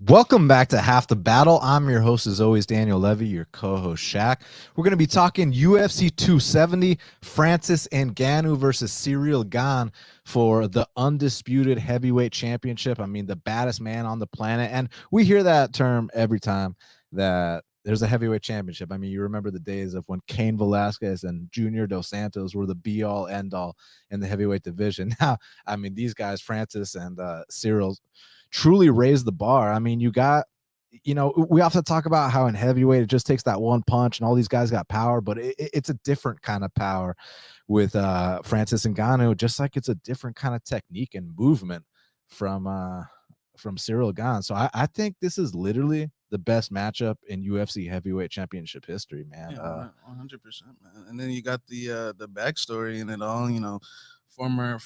Welcome back to Half the Battle. I'm your host, as always, Daniel Levy, your co-host, Shaq. We're going to be talking UFC 270, Francis Ngannou versus Ciryl Gane for the undisputed heavyweight championship. I mein, the baddest man on the planet. And we hear that term every time that there's a heavyweight championship. I mean, you remember the days of when Cain Velasquez and Junior Dos Santos were the be-all, end-all in the heavyweight division. Now, I mean, these guys, Francis and Ciryl, truly raised the bar. I mean, we often talk about how in heavyweight it just takes that one punch and all these guys got power, but it's a different kind of power with Francis Ngannou, just like it's a different kind of technique and movement from Ciryl Gane. So I think this is literally the best matchup in UFC heavyweight championship history, man. Yeah, 100%, man. And then you got the backstory in it all. Former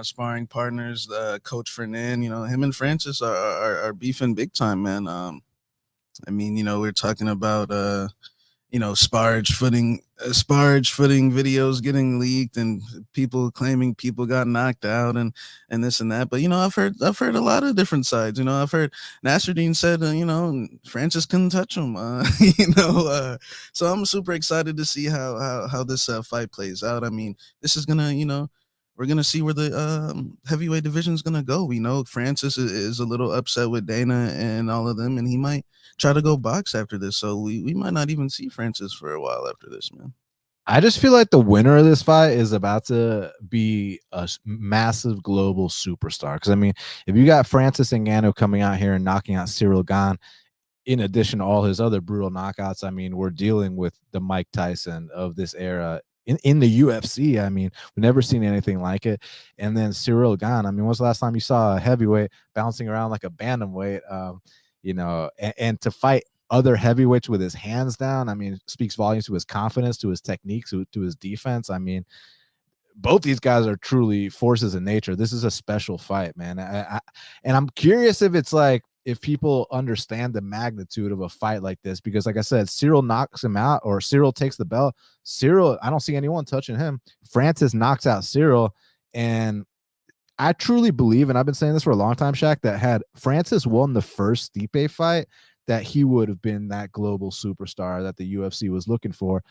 sparring partners, Coach Fernan. Him and Francis are beefing big time, man. We're talking about sparge footing videos getting leaked and people claiming people got knocked out and this and that. But I've heard a lot of different sides. I've heard Nasruddin said Francis couldn't touch him. So I'm super excited to see how this fight plays out. I mean, this is gonna we're gonna see where the heavyweight division is gonna go. We know Francis is a little upset with Dana and all of them, and he might try to go box after this. So we might not even see Francis for a while after this, man. I just feel like the winner of this fight is about to be a massive global superstar. Because I mean, if you got Francis Ngannou coming out here and knocking out Ciryl Gane, in addition to all his other brutal knockouts, I mean, we're dealing with the Mike Tyson of this era in the UFC. I mean, we've never seen anything like it. And then Ciryl Gane, I mean, when's the last time you saw a heavyweight bouncing around like a bantamweight? And to fight other heavyweights with his hands down, I mean, speaks volumes to his confidence, to his techniques, to his defense. I mean, both these guys are truly forces in nature. This is a special fight, man. And I'm curious if it's like, if people understand the magnitude of a fight like this, because like I said, Ciryl knocks him out, or Ciryl takes the belt. Ciryl, I don't see anyone touching him. Francis knocks out Ciryl, and I truly believe, and I've been saying this for a long time, Shaq, that had Francis won the first Stipe fight, that he would have been that global superstar that the UFC was looking for.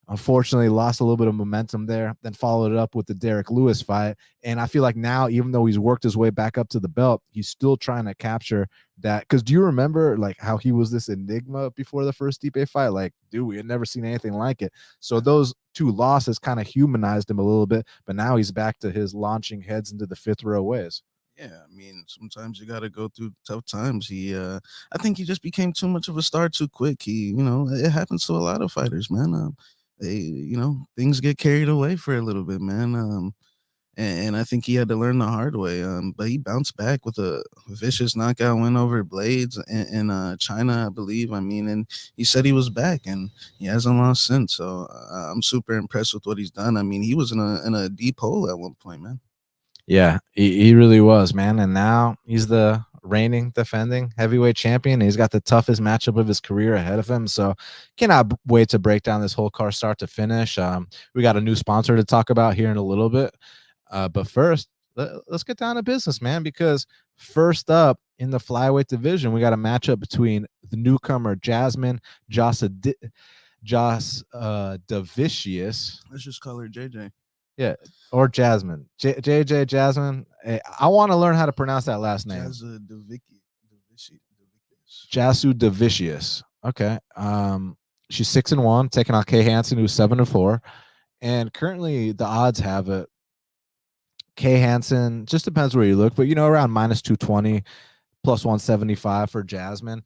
Unfortunately, lost a little bit of momentum there, then followed it up with the Derek Lewis fight. And I feel like now, even though he's worked his way back up to the belt, he's still trying to capture that. Because do you remember like how he was this enigma before the first Stipe fight? Like, dude, we had never seen anything like it. So those two losses kind of humanized him a little bit, but now he's back to his launching heads into the fifth row ways. Yeah, I mean, sometimes you got to go through tough times. I think he just became too much of a star too quick. It happens to a lot of fighters, man. Things get carried away for a little bit, man. And I think he had to learn the hard way. But he bounced back with a vicious knockout win over Blades in China, I believe. I mean, and he said he was back, and he hasn't lost since. So I'm super impressed with what he's done. I mean, he was in a deep hole at one point, man. Yeah, he really was, man. And now he's the reigning, defending heavyweight champion. He's got the toughest matchup of his career ahead of him. So cannot wait to break down this whole card start to finish. We got a new sponsor to talk about here in a little bit. But first, let's get down to business, man, because first up in the flyweight division, we got a matchup between the newcomer Jasmine Jasudavicius. Let's just call her JJ. Yeah, or Jasmine. JJ Jasmine. I want to learn how to pronounce that last name. Jasudavicius. Okay. She's 6-1, taking on Kay Hansen, who's 7-4. And currently the odds have it, Kay Hansen, just depends where you look, but around minus 220, plus 175 for Jasmine.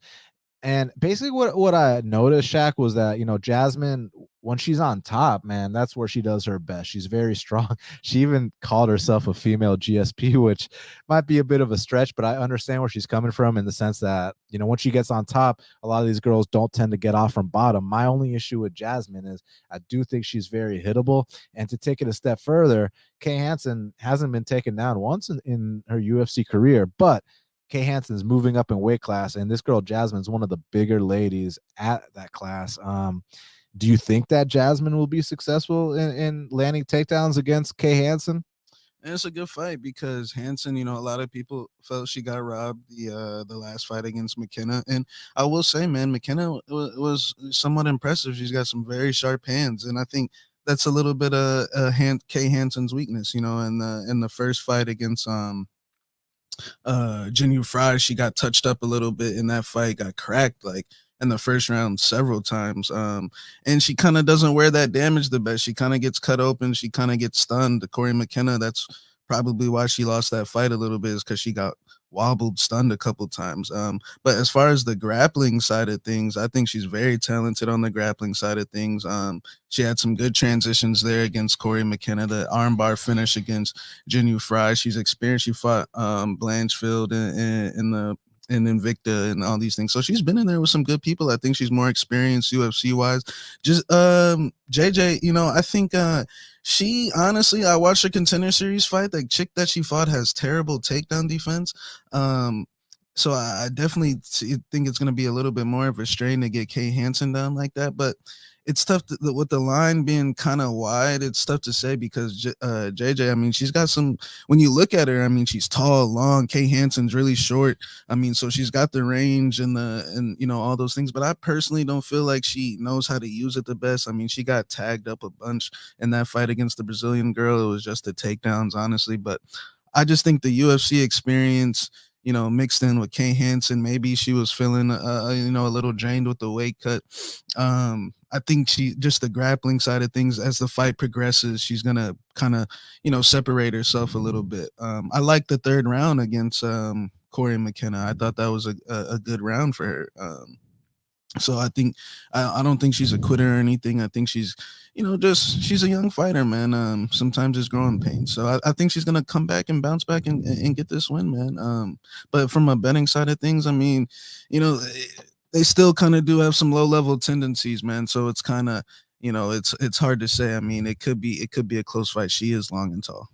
And basically what I noticed, Shaq, was that, Jasmine, when she's on top, man, that's where she does her best. She's very strong. She even called herself a female GSP, which might be a bit of a stretch, but I understand where she's coming from in the sense that, once she gets on top, a lot of these girls don't tend to get off from bottom. My only issue with Jasmine is I do think she's very hittable. And to take it a step further, Kay Hansen hasn't been taken down once in her UFC career, but Kay Hansen is moving up in weight class, and this girl Jasmine is one of the bigger ladies at that class. Do you think that Jasmine will be successful in landing takedowns against Kay Hansen? And it's a good fight because Hansen, you know, a lot of people felt she got robbed the last fight against McKenna, and I will say, man, McKenna was somewhat impressive. She's got some very sharp hands, and I think that's a little bit of Kay Hansen's weakness, you know, in the first fight against Jinu Fry, she got touched up a little bit in that fight, got cracked like in the first round several times. And she kind of doesn't wear that damage the best. She kind of gets cut open, she kind of gets stunned. Corey McKenna, that's probably why she lost that fight a little bit, is because she got wobbled, stunned a couple times. But as far as the grappling side of things, I think she's very talented on the grappling side of things. She had some good transitions there against Corey McKenna, the armbar finish against Jinu Fry. She's experienced. She fought Blanchfield in the in Invicta and all these things. So she's been in there with some good people. I think she's more experienced UFC wise. Just JJ, you know, I think she honestly, I watched a Contender Series fight. The chick that she fought has terrible takedown defense. So I definitely think it's going to be a little bit more of a strain to get Kay Hansen down like that. But it's tough with the line being kind of wide. It's tough to say because JJ, I mean, she's got some. When you look at her, I mean, she's tall, long. Kay Hansen's really short. I mean, so she's got the range and you know all those things. But I personally don't feel like she knows how to use it the best. I mean, she got tagged up a bunch in that fight against the Brazilian girl. It was just the takedowns, honestly. But I just think the UFC experience, you know, mixed in with Kay Hansen, maybe she was feeling, you know, a little drained with the weight cut. I think she just the grappling side of things as the fight progresses, she's gonna kind of, you know, separate herself a little bit. I like the third round against Corey McKenna. I thought that was a good round for her. So I think I don't think she's a quitter or anything. I think she's, you know, just she's a young fighter, man. Sometimes it's growing pains. So I think she's gonna come back and bounce back and get this win, man. But from a betting side of things, I mean, you know, they still kind of do have some low level tendencies, man. So it's kind of, you know, it's hard to say. I mean, it could be a close fight. She is long and tall.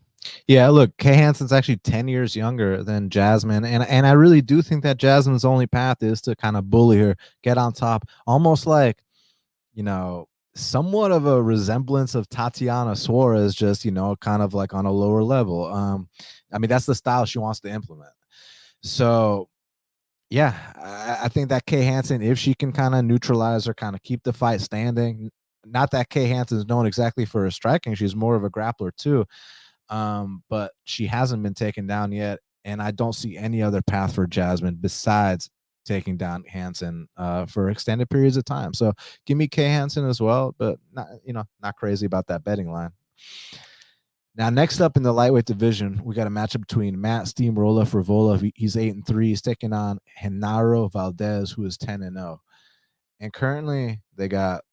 Yeah, look, Kay Hansen's actually 10 years younger than Jasmine. And I really do think that Jasmine's only path is to kind of bully her, get on top, almost like, you know, somewhat of a resemblance of Tatiana Suarez, just, you know, kind of like on a lower level. I mean, that's the style she wants to implement. So, yeah, I think that Kay Hansen, if she can kind of neutralize her, kind of keep the fight standing, not that Kay Hansen is known exactly for her striking, she's more of a grappler too. But she hasn't been taken down yet, and I don't see any other path for Jasmine besides taking down Hansen for extended periods of time. So give me Kay Hansen as well, but not, you know, not crazy about that betting line. Now, next up in the lightweight division, we got a matchup between Matt Steamroller Frevola. He's 8-3. He's taking on Genaro Valdez, who is 10-0. And currently, they got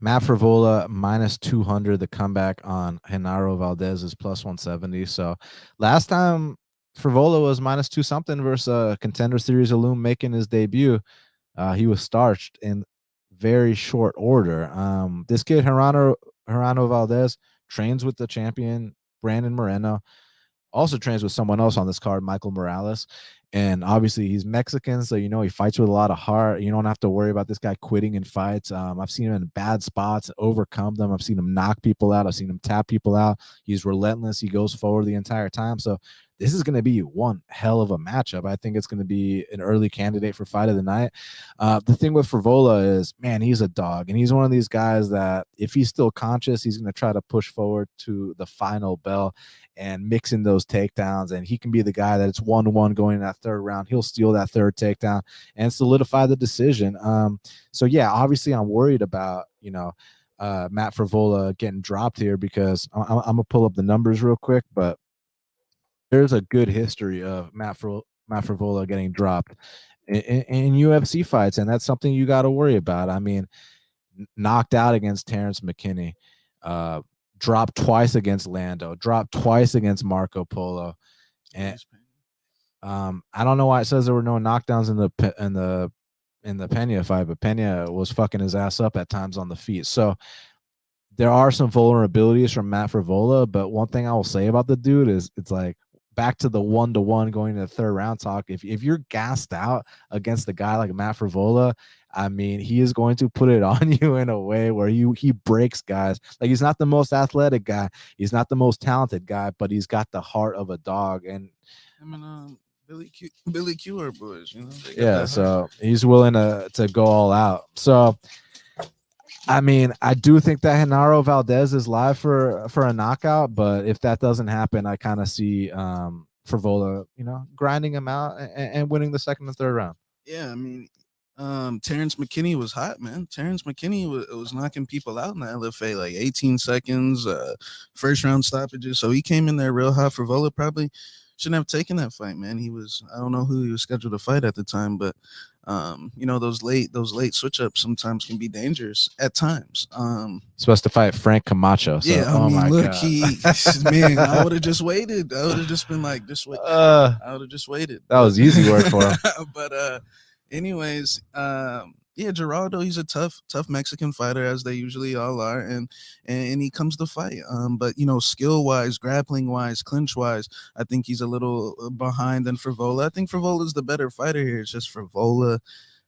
Matt Frevola minus 200. The comeback on Genaro Valdez is plus 170. So last time Frevola was minus 2 something versus a Contender Series alum making his debut, he was starched in very short order. This kid, Gerano Valdez, trains with the champion Brandon Moreno. Also trains with someone else on this card, Michael Morales. And obviously he's Mexican, so you know he fights with a lot of heart. You don't have to worry about this guy quitting in fights. I've seen him in bad spots, overcome them. I've seen him knock people out. I've seen him tap people out. He's relentless. He goes forward the entire time. So this is going to be one hell of a matchup. I think it's going to be an early candidate for fight of the night. The thing with Frevola is, man, he's a dog, and he's one of these guys that if he's still conscious, he's going to try to push forward to the final bell and mix in those takedowns, and he can be the guy that it's 1-1 going in that third round. He'll steal that third takedown and solidify the decision. So yeah, obviously I'm worried about, you know, Matt Frevola getting dropped here because I'm gonna pull up the numbers real quick, but there's a good history of Matt Frevola getting dropped in UFC fights, and that's something you got to worry about. I mean, knocked out against Terrence McKinney, dropped twice against Lando, dropped twice against Marco Polo, and I don't know why it says there were no knockdowns in the Pena fight, but Pena was fucking his ass up at times on the feet. So there are some vulnerabilities from Matt Frevola, but one thing I will say about the dude is it's like back to the 1-1 going to the third round talk. If you're gassed out against a guy like Matt Frevola, I mean, he is going to put it on you in a way where he breaks guys. Like, he's not the most athletic guy, he's not the most talented guy, but he's got the heart of a dog. And I mean, Billy Q are boys, you know. Yeah, so he's willing to go all out. So, I mean, I do think that Genaro Valdez is live for a knockout, but if that doesn't happen, I kind of see Frevola, grinding him out and winning the second and third round. Yeah, I mean, Terrence McKinney was hot, man. Terrence McKinney was knocking people out in the LFA, like 18 seconds, first round stoppages. So he came in there real hot. Frevola probably shouldn't have taken that fight, man. I don't know who he was scheduled to fight at the time, but those late switch ups sometimes can be dangerous at times. Supposed to fight Frank Camacho. So, yeah, I mean, look, man, I would have just waited. I would have just been like, just wait. I would have just waited. That was easy work for him. But anyways, yeah, Geraldo, he's a tough Mexican fighter, as they usually all are, and he comes to fight. But skill wise, grappling wise, clinch wise, I think he's a little behind than Frevola. I think Frevola's the better fighter here. It's just Frevola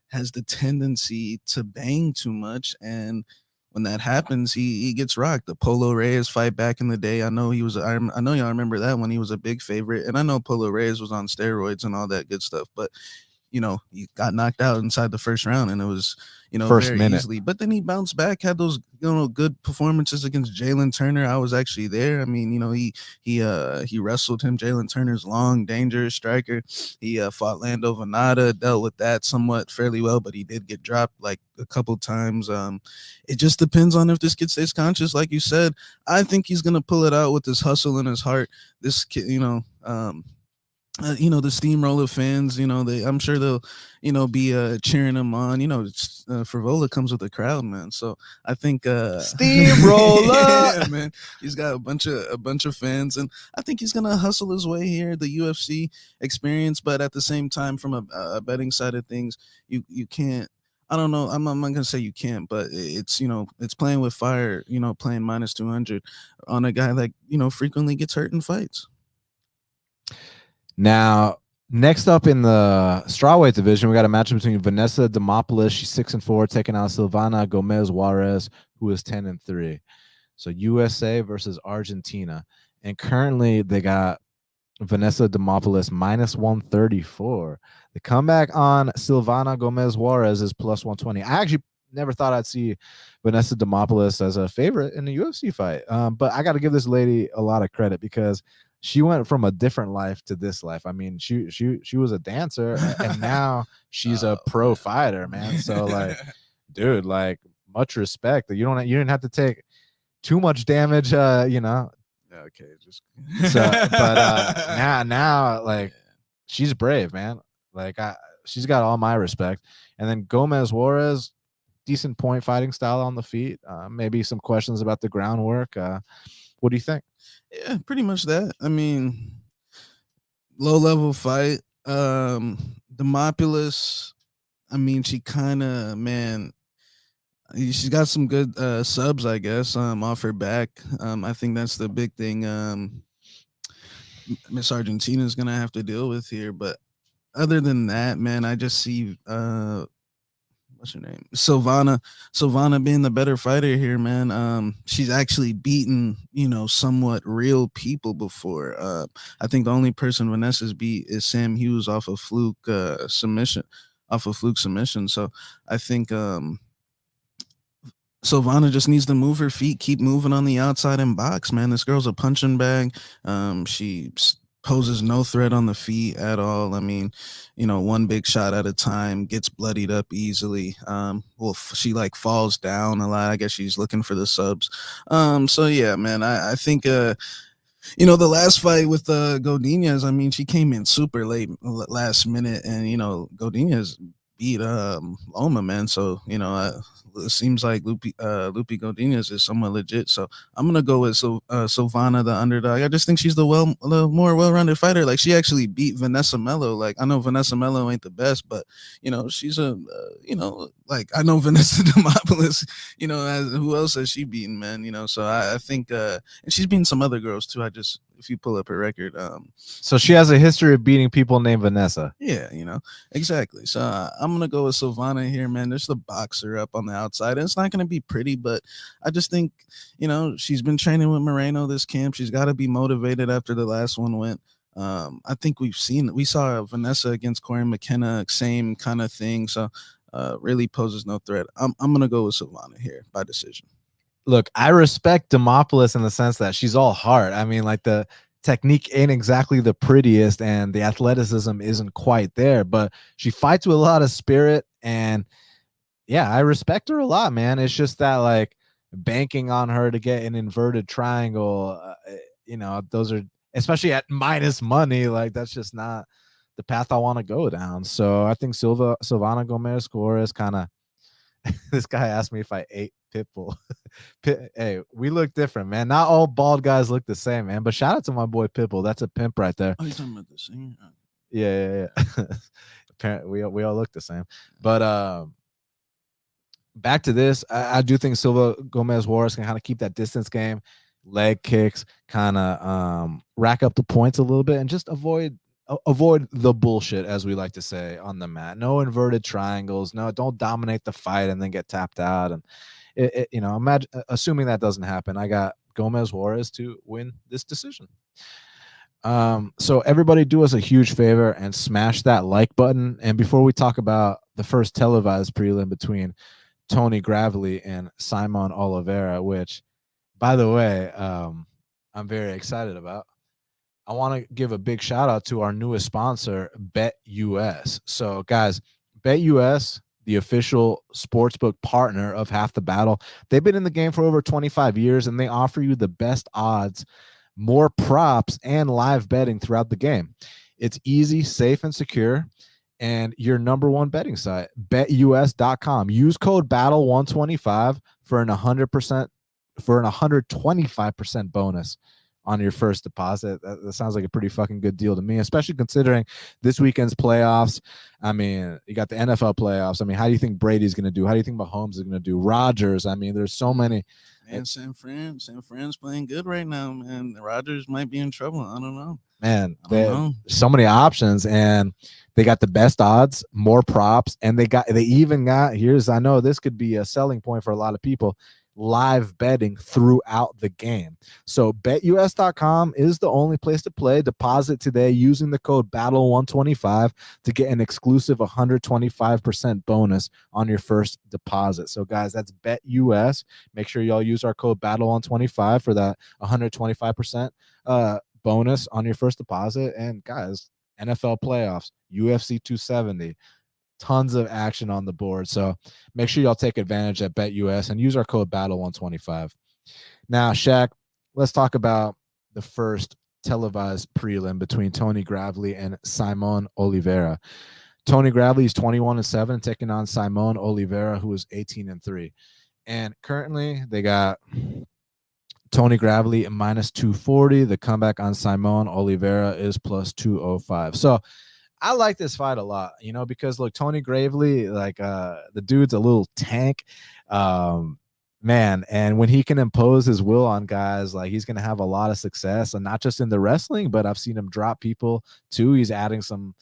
has the tendency to bang too much, and when that happens, he gets rocked. The Polo Reyes fight back in the day, I know y'all remember that when he was a big favorite, and I know Polo Reyes was on steroids and all that good stuff, but he got knocked out inside the first round, and it was, first very minute. easily. But then he bounced back, had those, good performances against Jalen Turner. I was actually there. I mean, he wrestled him. Jalen Turner's long, dangerous striker. He fought Lando Venata, dealt with that somewhat fairly well, but he did get dropped like a couple times. It just depends on if this kid stays conscious. Like you said, I think he's gonna pull it out with his hustle in his heart. This kid, the steamroller fans, I'm sure they'll, be cheering him on. Frevola comes with a crowd, man. So I think steamroller, yeah, man, he's got a bunch of fans, and I think he's gonna hustle his way here, the UFC experience. But at the same time, from a betting side of things, you can't. I don't know. I'm not gonna say you can't, but it's it's playing with fire. Playing minus 200 on a guy that frequently gets hurt in fights. Now, next up in the strawweight division, we got a matchup between Vanessa Demopoulos, she's 6-4, taking out Silvana Gomez Juarez, who is 10-3. So USA versus Argentina, and currently they got Vanessa Demopoulos minus 134. The comeback on Silvana Gomez Juarez is plus 120. I actually never thought I'd see Vanessa Demopoulos as a favorite in the UFC fight, but I got to give this lady a lot of credit because she went from a different life to this life. I mean, she was a dancer, and now she's a pro fighter, man. So, like, dude, like, much respect. You didn't have to take too much damage, Okay, just but now, like, she's brave, man. Like, she's got all my respect. And then Gomez Juarez, decent point fighting style on the feet. Maybe some questions about the groundwork. What do you think? Yeah, pretty much that. I mean, low level fight. Demopoulos, I mean, she kind of, man, she's got some good subs, I guess, off her back. I think that's the big thing Miss Argentina is gonna have to deal with here. But other than that, man, I just see what's her name? Silvana being the better fighter here, man. She's actually beaten, somewhat real people before. I think the only person Vanessa's beat is Sam Hughes off a fluke submission. So I think Silvana just needs to move her feet, keep moving on the outside and box, man. This girl's a punching bag. She poses no threat on the feet at all. I mean, one big shot at a time, gets bloodied up easily. She like falls down a lot. I guess she's looking for the subs. So yeah, man, I think the last fight with Godinez, I mean, she came in super late last minute, and Godinez beat Loma, man. So it seems like Lupi Godinez is somewhat legit. So I'm gonna go with Silvana, the underdog. I just think she's the more well-rounded fighter. Like, she actually beat Vanessa Mello. Like, I know Vanessa Mello ain't the best, but she's a like, I know Vanessa Demopoulos. Who else has she beaten, man? So I think and she's beaten some other girls too. if you pull up her record. So she has a history of beating people named Vanessa. Yeah, exactly. So I'm gonna go with Silvana here, man. There's the boxer up on the outside, and it's not gonna be pretty, but I just think she's been training with Moreno this camp. She's got to be motivated after the last one went. I think we saw Vanessa against Corey McKenna, same kind of thing. So really poses no threat. I'm gonna go with Silvana here by decision. Look, I respect Demopoulos in the sense that she's all heart. I mean, like the technique ain't exactly the prettiest and the athleticism isn't quite there, but she fights with a lot of spirit. And yeah, I respect her a lot, man. It's just that like banking on her to get an inverted triangle, those are, especially at minus money, like that's just not the path I want to go down. So I think Silvana Gomez Juarez kind of, this guy asked me if I ate Pitbull. Hey, we look different, man. Not all bald guys look the same, man. But shout out to my boy Pitbull. That's a pimp right there. Oh, you're talking about the singer? Yeah. Apparently, we all look the same. But back to this, I do think Silva Gomez Juarez can kind of keep that distance game, leg kicks, kind of rack up the points a little bit, and just avoid the bullshit, as we like to say on the mat. No inverted triangles. No, don't dominate the fight and then get tapped out. And imagine assuming that doesn't happen. I got Gomez Juarez to win this decision. So everybody do us a huge favor and smash that like button. And before we talk about the first televised prelim between Tony Gravely and Saimon Oliveira, which, by the way, I'm very excited about, I want to give a big shout out to our newest sponsor, BetUS. So, guys, BetUS, the official sportsbook partner of Half the Battle, they've been in the game for over 25 years, and they offer you the best odds, more props, and live betting throughout the game. It's easy, safe, and secure, and your number one betting site, betus.com. Use code BATTLE125 for an 125% bonus on your first deposit. That sounds like a pretty fucking good deal to me, especially considering this weekend's playoffs. I mean, you got the NFL playoffs. I mean, how do you think Brady's going to do? How do you think Mahomes is going to do? Rodgers. I mean, there's so many. And San Fran's playing good right now, man. Rodgers might be in trouble. I don't know. Man, there's so many options, and they got the best odds, more props, and they even got, I know this could be a selling point for a lot of people, live betting throughout the game. So betus.com is the only place to play. Deposit today using the code BATTLE125 to get an exclusive 125% bonus on your first deposit. So guys, that's BetUS. Make sure y'all use our code BATTLE125 for that 125% bonus on your first deposit. And guys, NFL playoffs, UFC 270, tons of action on the board. So make sure y'all take advantage at BetUS and use our code BATTLE125. Now, Shaq, let's talk about the first televised prelim between Tony Gravely and Saimon Oliveira. Tony Gravely is 21-7, taking on Saimon Oliveira, who is 18-3. And currently they got Tony Gravely at -240. The comeback on Saimon Oliveira is +205. So I like this fight a lot, because look, Tony Gravely, like the dude's a little tank, man, and when he can impose his will on guys, like he's gonna have a lot of success, and not just in the wrestling, but I've seen him drop people too. He's adding some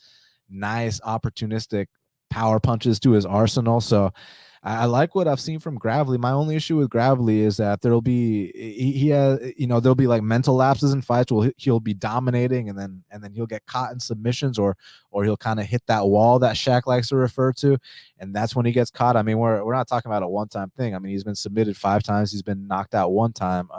nice opportunistic power punches to his arsenal. So I like what I've seen from Gravely. My only issue with Gravely is that there'll be there'll be like mental lapses in fights. He'll be dominating and then he'll get caught in submissions or he'll kind of hit that wall that Shaq likes to refer to, and that's when he gets caught. I mean, we're not talking about a one-time thing. I mean, he's been submitted 5 times. He's been knocked out 1 time.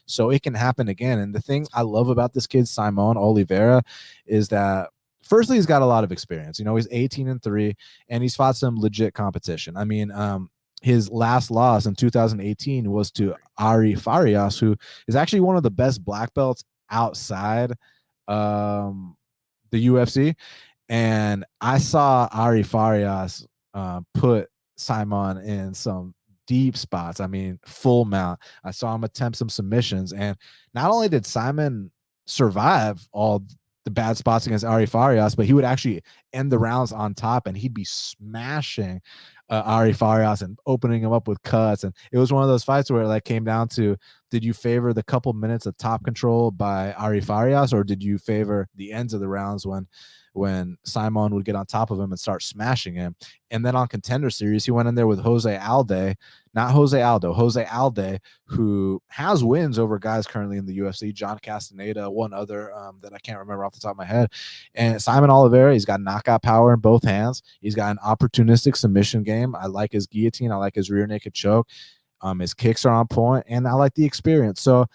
So it can happen again. And the thing I love about this kid, Saimon Oliveira, is that firstly, he's got a lot of experience. He's 18-3, and he's fought some legit competition. I mean, his last loss in 2018 was to Ari Farias, who is actually one of the best black belts outside the UFC. And I saw Ari Farias put Saimon in some deep spots. I mean, full mount. I saw him attempt some submissions, and not only did Saimon survive all the bad spots against Ari Farias, but he would actually end the rounds on top, and he'd be smashing Ari Farias and opening him up with cuts. And it was one of those fights where it like came down to, did you favor the couple minutes of top control by Ari Farias, or did you favor the ends of the rounds when Saimon would get on top of him and start smashing him? And then on Contender Series, he went in there with Jose Aldo, not Jose Aldo, Jose Aldo, who has wins over guys currently in the UFC, John Castaneda, one other that I can't remember off the top of my head. And Simon Oliveira, he's got knockout power in both hands. He's got an opportunistic submission game. I like his guillotine. I like his rear naked choke. His kicks are on point, and I like the experience. So,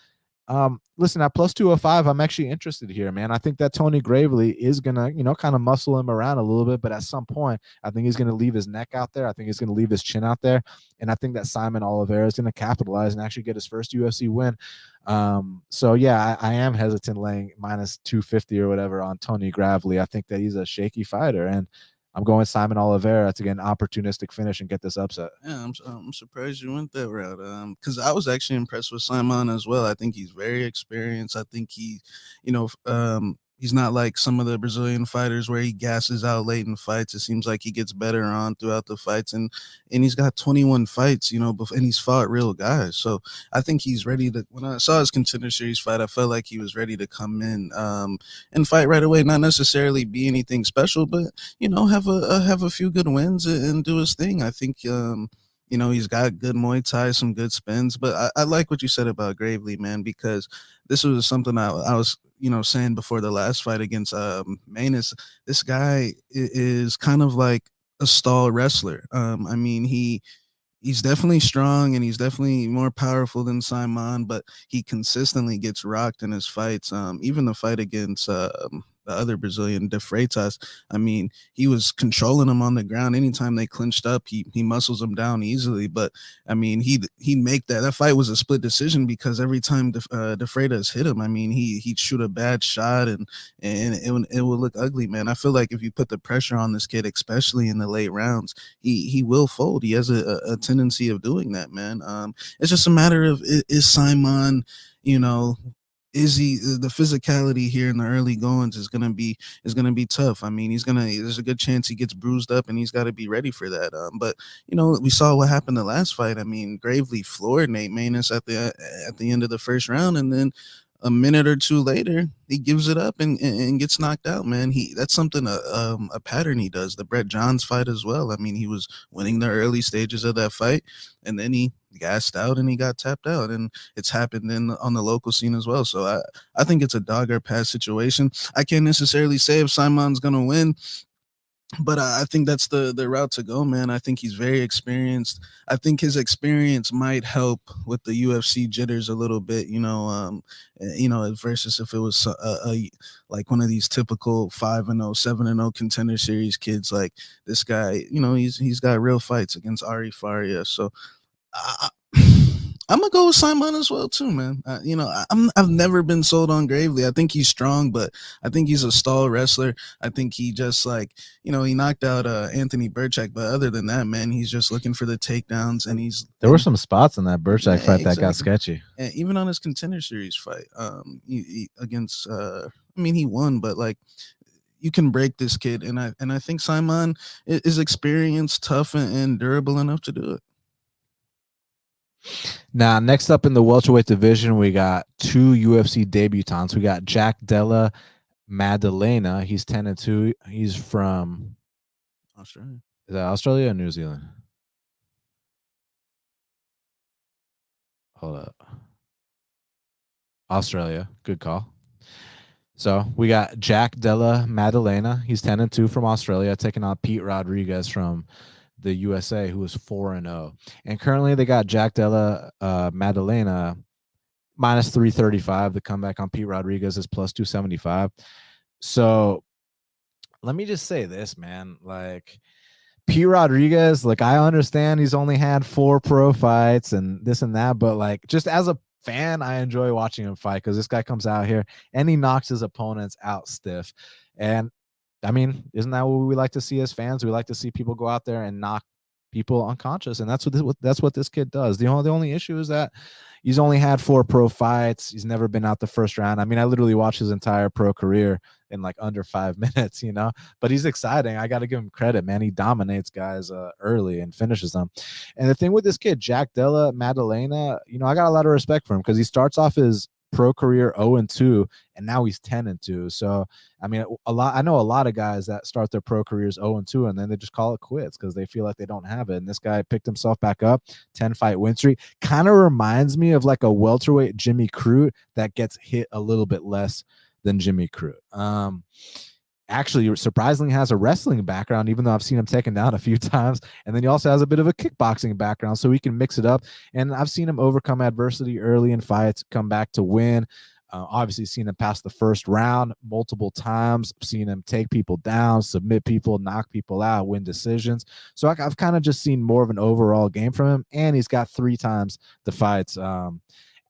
listen, at plus 205, I'm actually interested here, man. I think that Tony Gravely is gonna, kind of muscle him around a little bit, but at some point, I think he's gonna leave his neck out there. I think he's gonna leave his chin out there, and I think that Simon Oliveira is gonna capitalize and actually get his first UFC win. So yeah, I am hesitant laying minus 250 or whatever on Tony Gravely. I think that he's a shaky fighter, and I'm going Simon Oliveira to get an opportunistic finish and get this upset. Yeah, I'm surprised you went that route. Because I was actually impressed with Saimon as well. I think he's very experienced. I think he's not like some of the Brazilian fighters where he gasses out late in fights. It seems like he gets better on throughout the fights, and he's got 21 fights, and he's fought real guys. So I think he's ready to. When I saw his Contender Series fight, I felt like he was ready to come in and fight right away. Not necessarily be anything special, but have a few good wins and do his thing. I think he's got good Muay Thai, some good spins. But I like what you said about Gravely, man, because this was something I was saying before the last fight against Manus. This guy is kind of like a stall wrestler. I mean, he's definitely strong and he's definitely more powerful than Saimon, but he consistently gets rocked in his fights. Even the fight against the other Brazilian, De Freitas, I mean, he was controlling him on the ground. Anytime they clinched up, he muscles him down easily. But I mean, he'd make that fight was a split decision because every time De Freitas hit him, I mean, he'd shoot a bad shot and it would look ugly, man. I feel like if you put the pressure on this kid, especially in the late rounds, he will fold. He has a tendency of doing that, man. It's just a matter of is Saimon, is he the physicality here in the early goings is gonna be tough. I mean, there's a good chance he gets bruised up and he's got to be ready for that. But we saw what happened the last fight. I mean, Gravely floored Nate Maness at the end of the first round, and then a minute or two later, he gives it up and gets knocked out, man. That's something a pattern he does. The Brett Johns fight as well. I mean, he was winning the early stages of that fight, and then he gassed out and he got tapped out, and it's happened on the local scene as well. So I think it's a dog or pass situation. I can't necessarily say if Simon's gonna win, but I think that's the route to go, man. I think he's very experienced. I think his experience might help with the UFC jitters a little bit, versus if it was like one of these typical 5-0, 7-0 Contender Series kids. Like this guy, he's got real fights against Ari Faria. So I, I'm gonna go with Saimon as well too, man. I've never been sold on Gravely. I think he's strong, but I think he's a stall wrestler. I think he just he knocked out Anthony Burchak, but other than that, man, he's just looking for the takedowns. And there were some spots in that Burchak fight exactly. that got sketchy. And even on his Contender Series fight, against he won, but you can break this kid, and I think Saimon is experienced, tough, and durable enough to do it. Now, next up in the welterweight division, we got two UFC debutants. We got Jack Della Maddalena. He's 10-2. He's from Australia. Is that Australia or New Zealand? Hold up. Australia. Good call. So we got Jack Della Maddalena. He's 10-2 from Australia, taking on Pete Rodriguez from the USA, who is 4-0. And currently they got Jack Della Maddalena minus 335. The comeback on Pete Rodriguez is plus 275. So let me just say this, man. Like Pete Rodriguez, I understand he's only had 4 pro fights and this and that, but just as a fan, I enjoy watching him fight because this guy comes out here and he knocks his opponents out stiff. And I mean, isn't that what we like to see as fans? We like to see people go out there and knock people unconscious, and that's what this kid does. The only issue is that he's only had 4 pro fights. He's never been out the first round. I mean, I literally watched his entire pro career in like under 5 minutes, but he's exciting. I got to give him credit, man. He dominates guys early and finishes them. And the thing with this kid, Jack Della, Maddalena, I got a lot of respect for him because he starts off his pro career 0-2, and now he's 10-2. So I mean, I know a lot of guys that start their pro careers 0-2 and then they just call it quits because they feel like they don't have it. And this guy picked himself back up, 10-fight win streak. Kind of reminds me of like a welterweight Jimmy Crute that gets hit a little bit less than Jimmy Crute. Actually, surprisingly has a wrestling background, even though I've seen him taken down a few times. And then he also has a bit of a kickboxing background, so he can mix it up. And I've seen him overcome adversity early in fights, come back to win. Obviously, seen him pass the first round multiple times. Seen him take people down, submit people, knock people out, win decisions. So I've kind of just seen more of an overall game from him. And he's got 3 times the fights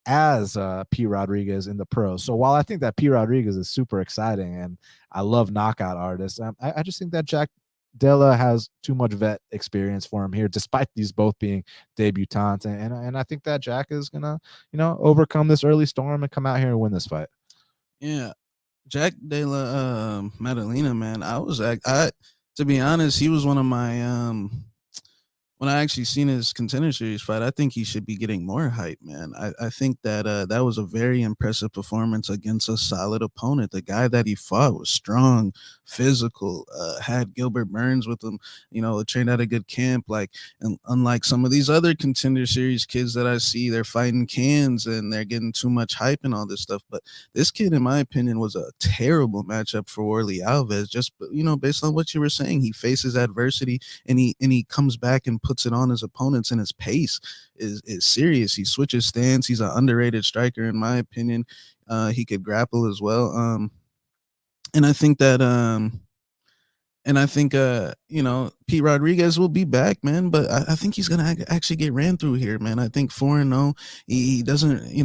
as P. Rodriguez in the pros. So while I think that P. Rodriguez is super exciting and I love knockout artists, I just think that Jack Della has too much vet experience for him here, despite these both being debutantes. And I think that Jack is gonna, overcome this early storm and come out here and win this fight. Yeah, Jack Della Maddalena, man. I to be honest, he was one of my when I actually seen his contender series fight, I think he should be getting more hype, man. I think that that was a very impressive performance against a solid opponent. The guy that he fought was strong, physical, had Gilbert Burns with him, trained at a good camp. And unlike some of these other contender series kids that I see, they're fighting cans and they're getting too much hype and all this stuff. But this kid, in my opinion, was a terrible matchup for Orly Alves. Just based on what you were saying, he faces adversity and he comes back and puts it on his opponents, and his pace is serious. He switches stance. He's an underrated striker, in my opinion. He could grapple as well. And I think that Pete Rodriguez will be back, man. But I think he's gonna actually get ran through here, man. I think 4-0. He doesn't,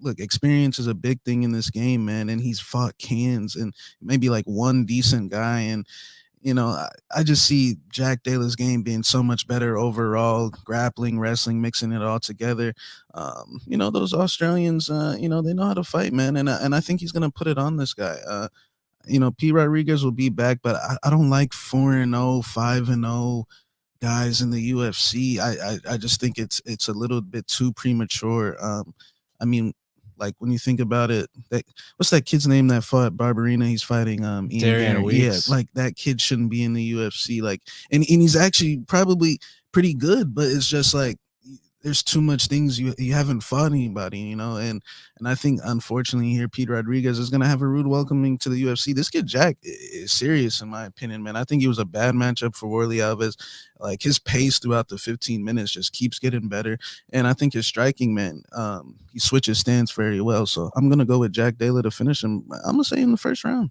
look, experience is a big thing in this game, man. And he's fought cans and maybe like one decent guy. And I just see Jack Della's game being so much better overall, grappling, wrestling, mixing it all together. Those Australians, they know how to fight, man. And I think he's going to put it on this guy. P. Rodriguez will be back, but I don't like 4-0, 5-0 guys in the UFC. I just think it's a little bit too premature. I mean, like when you think about it, what's that kid's name that fought Barberina? He's fighting Darian Weeks. Yeah, like that kid shouldn't be in the UFC. Like, and he's actually probably pretty good, but it's just like there's too much things you haven't fought anybody, and I think unfortunately here Pete Rodriguez is gonna have a rude welcoming to the UFC. This kid Jack is serious in my opinion, man. I think he was a bad matchup for Orly Alves. Like his pace throughout the 15 minutes just keeps getting better, and I think his striking, man, he switches stance very well. So I'm gonna go with Jack Della to finish him. I'm gonna say in the first round.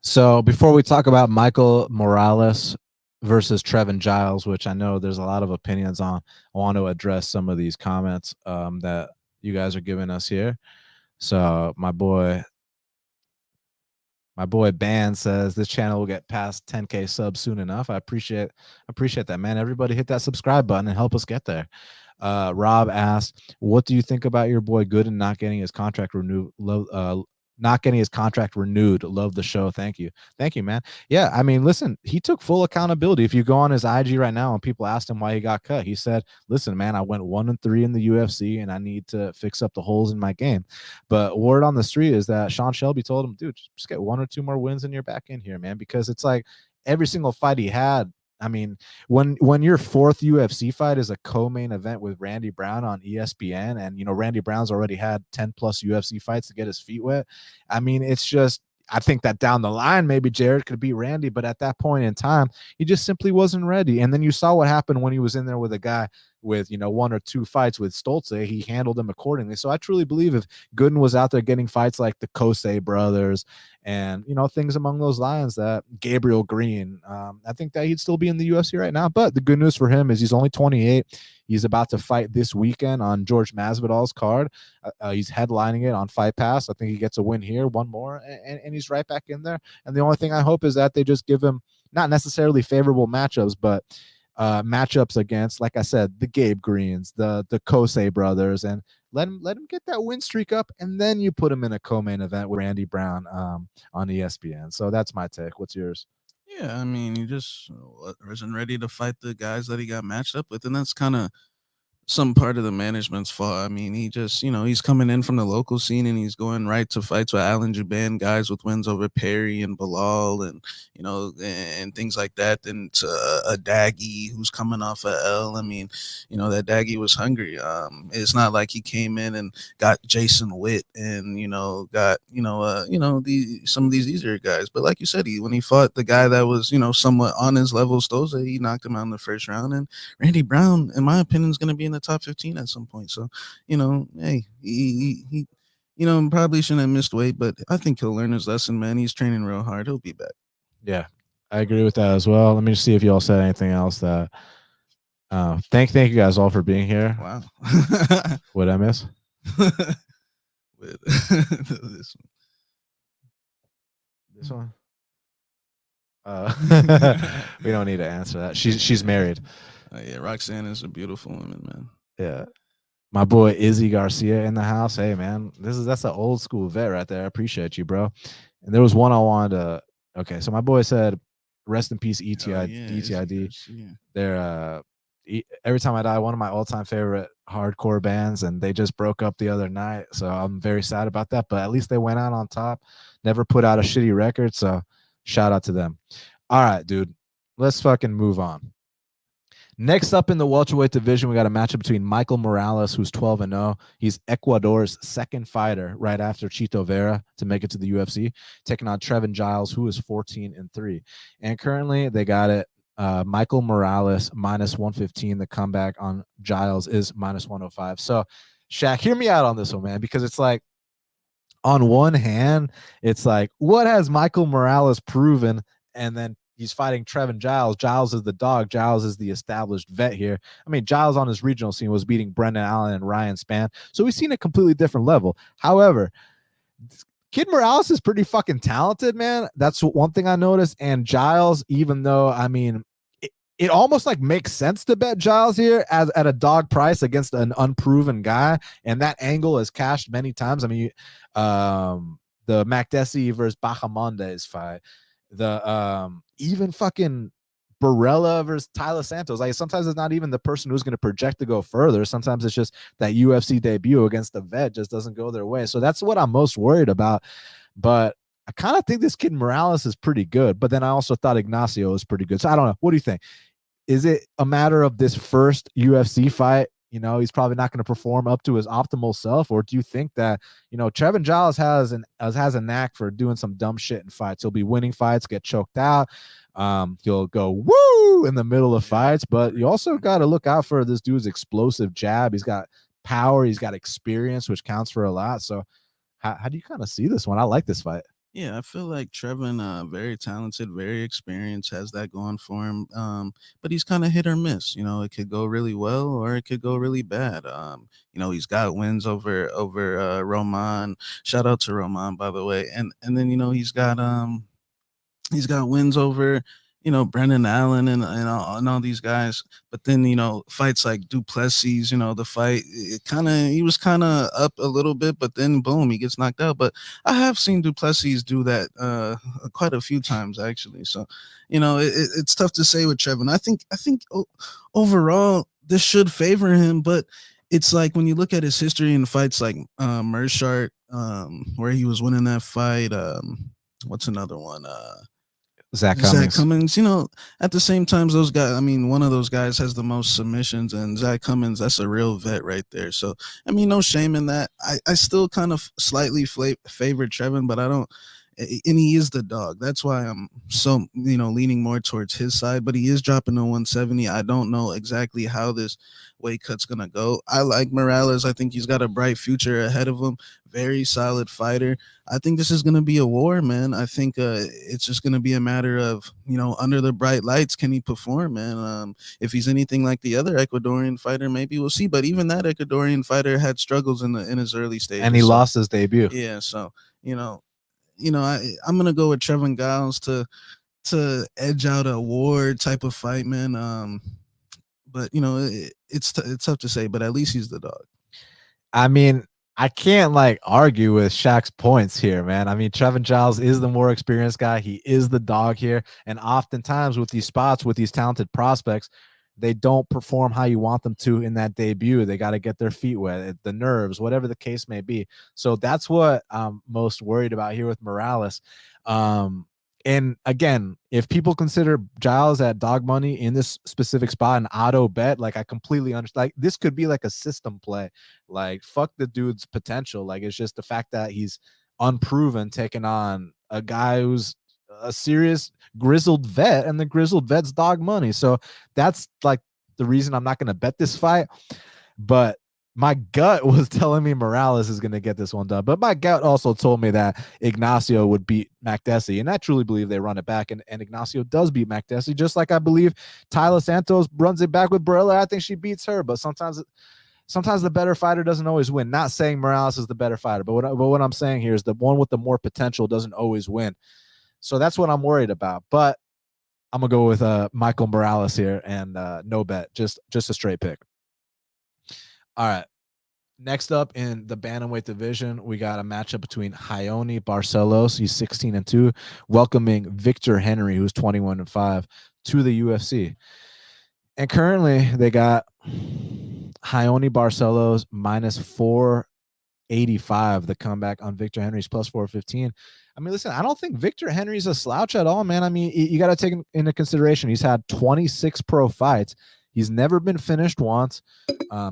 So before we talk about Michael Morales versus Trevin Giles, which I know there's a lot of opinions on, I want to address some of these comments that you guys are giving us here. So my boy Ban says this channel will get past 10K subs soon enough. I appreciate that, man. Everybody hit that subscribe button and help us get there. Rob asked, what do you think about your boy Gooden not getting his contract renewed? Love the show. Thank you, man. Yeah, I mean, listen, he took full accountability. If you go on his IG right now and people asked him why he got cut, he said, listen, man, I went 1-3 in the UFC and I need to fix up the holes in my game. But word on the street is that Sean Shelby told him, dude, just get 1 or 2 more wins and you're back in here, man, because it's like every single fight he had, I mean, when your 4th UFC fight is a co-main event with Randy Brown on ESPN, and Randy Brown's already had 10+ UFC fights to get his feet wet. I mean, it's just, I think that down the line maybe Jared could beat Randy, but at that point in time, he just simply wasn't ready. And then you saw what happened when he was in there with a guy with 1 or 2 fights with Stolze. He handled them accordingly. So I truly believe if Gooden was out there getting fights like the Kosei brothers and things among those lines, that Gabriel Green, I think that he'd still be in the UFC right now. But the good news for him is he's only 28. He's about to fight this weekend on George Masvidal's card. He's headlining it on Fight Pass. I think he gets a win here, 1 more, and he's right back in there. And the only thing I hope is that they just give him not necessarily favorable matchups, but matchups against, like I said, the Gabe Greens, the Kosei brothers, and let him get that win streak up, and then you put him in a co-main event with Randy Brown on ESPN. So that's my take. What's yours? Yeah, I mean, he just wasn't ready to fight the guys that he got matched up with, and that's kind of some part of the management's fault. I mean, he just, he's coming in from the local scene and he's going right to fights with Alan Juban, guys with wins over Perry and Bilal and, and things like that. Then to a Daggy who's coming off a L. I mean, that Daggy was hungry. It's not like he came in and got Jason Witt and, got, some of these easier guys. But like you said, when he fought the guy that was, somewhat on his level, Stoza, he knocked him out in the first round. And Randy Brown, in my opinion, is going to be in the top 15 at some point. So, hey, he probably shouldn't have missed weight, but I think he'll learn his lesson, man. He's training real hard. He'll be back. Yeah, I agree with that as well. Let me just see if you all said anything else that. Thank you guys all for being here. Wow. What I miss? With this one. This one. We don't need to answer that. She's married. Yeah, Roxanne is a beautiful woman, man. Yeah. My boy Izzy Garcia in the house. Hey man, that's an old school vet right there. I appreciate you, bro. And there was one I wanted to. Okay, so my boy said, "Rest in peace, DTID." They're every time I die, one of my all-time favorite hardcore bands, and they just broke up the other night. So I'm very sad about that. But at least they went out on top. Never put out a shitty record. So shout out to them. All right, dude. Let's fucking move on. Next up in the welterweight division, we got a matchup between Michael Morales, who's 12-0. He's Ecuador's second fighter right after Chito Vera to make it to the UFC, taking on Trevin Giles, who is 14-3. And currently they got it Michael Morales -115. The comeback on Giles is -105. So, Shaq, hear me out on this one, man, because it's like, on one hand, it's like, what has Michael Morales proven? And then he's fighting Trevin Giles. Giles is the dog. Giles is the established vet here. I mean, Giles on his regional scene was beating Brendan Allen and Ryan Spann. So we've seen a completely different level. However, Kid Morales is pretty fucking talented, man. That's one thing I noticed. And Giles, even though, I mean, it almost like makes sense to bet Giles here as at a dog price against an unproven guy. And that angle is cashed many times. I mean, the Makdessi versus Bahamondes fight, the even fucking Barella versus Tyler Santos. Like, sometimes it's not even the person who's going to project to go further. Sometimes it's just that UFC debut against the vet just doesn't go their way. So that's what I'm most worried about. But I kind of think this kid Morales is pretty good. But then I also thought Ignacio was pretty good. So I don't know. What do you think? Is it a matter of this first UFC fight? He's probably not going to perform up to his optimal self, or do you think that Trevin Giles has a knack for doing some dumb shit in fights? He'll be winning fights, get choked out. He'll go woo in the middle of fights, but you also got to look out for this dude's explosive jab. He's got power, he's got experience, which counts for a lot. So, how do you kind of see this one? I like this fight. Yeah, I feel like Trevin, very talented, very experienced, has that going for him. But he's kind of hit or miss. It could go really well or it could go really bad. He's got wins over Roman. Shout out to Roman, by the way. And then he's got wins over Brendan Allen and all these guys. But then fights like Duplessis, the fight, he was kind of up a little bit, but then boom, he gets knocked out. But I have seen Duplessis do that quite a few times actually. So it's tough to say with Trevin. I think overall this should favor him, but it's like when you look at his history in fights like Mershart, where he was winning that fight. What's another one? Zach Cummings. At the same time, those guys, I mean, one of those guys has the most submissions, and Zach Cummings, that's a real vet right there. So, I mean, no shame in that. I still kind of slightly favor Trevin, but I don't, and he is the dog. That's why I'm so, leaning more towards his side, but he is dropping to 170. I don't know exactly how this weight cut's going to go. I like Morales. I think he's got a bright future ahead of him. Very solid fighter. I think this is going to be a war, man. I think it's just going to be a matter of, under the bright lights, can he perform, man? If he's anything like the other Ecuadorian fighter, maybe we'll see. But even that Ecuadorian fighter had struggles in his early stages. And he lost his debut. Yeah, so, I'm gonna go with Trevin Giles to edge out a war type of fight, man. but it's tough to say. But at least he's the dog. I mean, I can't like argue with Shaq's points here, man. I mean, Trevin Giles is the more experienced guy. He is the dog here. And oftentimes with these spots, with these talented prospects, they don't perform how you want them to in that debut. They got to get their feet wet, the nerves, whatever the case may be. So that's what I'm most worried about here with Morales. And again, if people consider Giles at dog money in this specific spot an auto bet, like I completely understand. Like this could be like a system play. Like fuck the dude's potential. Like it's just the fact that he's unproven taking on a guy who's a serious grizzled vet, and the grizzled vet's dog money. So that's like the reason I'm not going to bet this fight. But my gut was telling me Morales is going to get this one done. But my gut also told me that Ignacio would beat Makdessi. And I truly believe they run it back. And Ignacio does beat Makdessi, just like I believe Tyler Santos runs it back with Barella. I think she beats her. But sometimes the better fighter doesn't always win. Not saying Morales is the better fighter. But what I'm saying here is the one with the more potential doesn't always win. So that's what I'm worried about. But I'm going to go with Michael Morales here and no bet. Just a straight pick. All right. Next up in the bantamweight division, we got a matchup between Raoni Barcelos, he's 16-2, welcoming Victor Henry, who's 21-5, to the UFC. And currently, they got Raoni Barcelos minus 485. The comeback on Victor Henry's plus 415. I mean, listen, I don't think Victor Henry's a slouch at all, man. I mean, you got to take into consideration he's had 26 pro fights. He's never been finished once.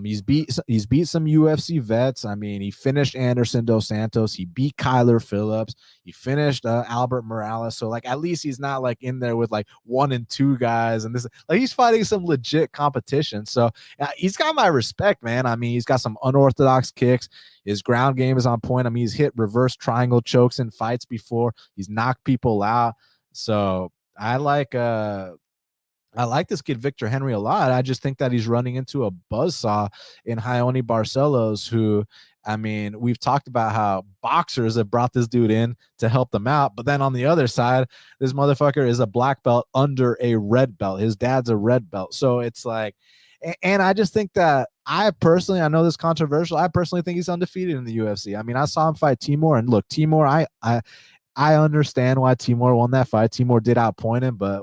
He's beat some UFC vets. I mean, he finished Anderson Dos Santos. He beat Kyler Phillips. He finished Albert Morales. So like, at least he's not like in there with like 1 and 2 guys. And this, like, he's fighting some legit competition. So he's got my respect, man. I mean, he's got some unorthodox kicks. His ground game is on point. I mean, he's hit reverse triangle chokes in fights before. He's knocked people out. So I like this kid Victor Henry a lot. I just think that he's running into a buzzsaw in Raoni Barcelos, who, I mean, we've talked about how boxers have brought this dude in to help them out. But then on the other side, this motherfucker is a black belt under a red belt. His dad's a red belt. So it's like, and I just think that I know this is controversial. I personally think he's undefeated in the UFC. I mean, I saw him fight Timur, and look, Timur, I understand why Timur won that fight. Timur did outpoint him, but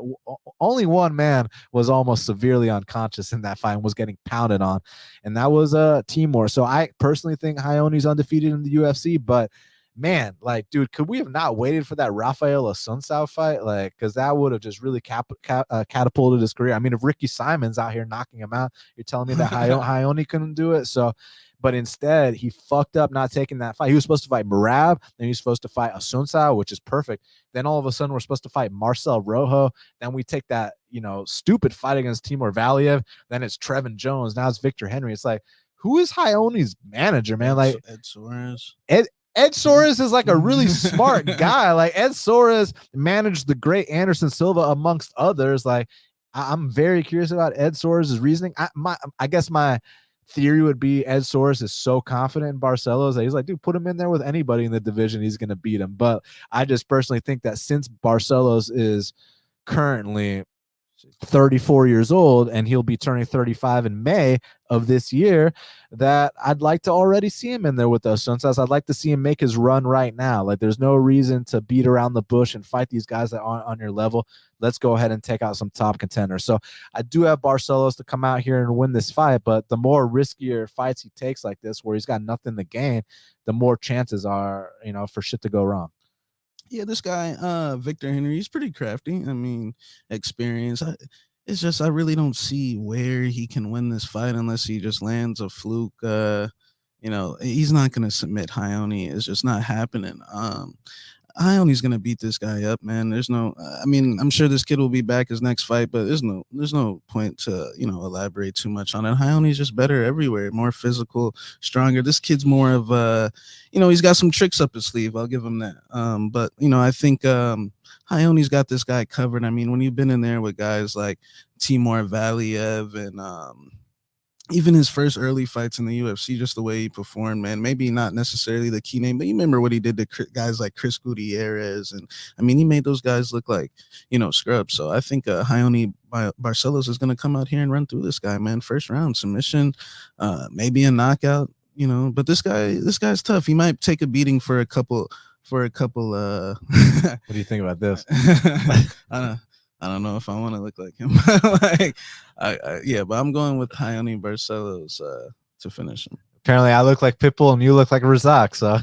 only one man was almost severely unconscious in that fight and was getting pounded on, and that was Timur. So I personally think Raoni's undefeated in the UFC, but man, like, dude, could we have not waited for that Rafael Assunção fight? Like, because that would have just really catapulted his career. I mean, if Ricky Simon's out here knocking him out, you're telling me that Raoni couldn't do it? So, but instead, he fucked up not taking that fight. He was supposed to fight Merab, then he was supposed to fight Assunção, which is perfect. Then all of a sudden, we're supposed to fight Marcel Rojo. Then we take that, stupid fight against Timur Valiev. Then it's Trevin Jones. Now it's Victor Henry. It's like, who is Raoni's manager, man? Like Ed Soares. Ed Soares is like a really smart guy. Like Ed Soares managed the great Anderson Silva amongst others. Like I'm very curious about Ed Soares' reasoning. I guess my theory would be Ed Soares is so confident in Barcelos that he's like, dude, put him in there with anybody in the division, he's going to beat him. But I just personally think that since Barcelos is currently 34 years old and he'll be turning 35 in May of this year, that I'd like to already see him in there with us. I'd like to see him make his run right now. Like there's no reason to beat around the bush and fight these guys that aren't on your level. Let's go ahead and take out some top contenders. So I do have Barcelos to come out here and win this fight, but the more riskier fights he takes like this, where he's got nothing to gain, the more chances are, for shit to go wrong. Yeah, this guy, Victor Henry, he's pretty crafty. I mean, experience. It's just I really don't see where he can win this fight unless he just lands a fluke. He's not going to submit Raoni. It's just not happening. Raoni's going to beat this guy up, man. There's no, I mean, I'm sure this kid will be back his next fight, but there's no point to, elaborate too much on it. Raoni's just better everywhere, more physical, stronger. This kid's more of he's got some tricks up his sleeve. I'll give him that. But I think Raoni's got this guy covered. I mean, when you've been in there with guys like Timur Valiev and even his first early fights in the UFC, just the way he performed, man. Maybe not necessarily the key name, but you remember what he did to guys like Chris Gutierrez, and I mean, he made those guys look like scrubs. So I think Raoni Barcelos is going to come out here and run through this guy, man. First round submission, maybe a knockout, But this guy's tough. He might take a beating for a couple. What do you think about this? I don't know if I want to look like him. Yeah, but I'm going with Raoni Barcelos to finish him. Apparently, I look like Pitbull and you look like Razak. So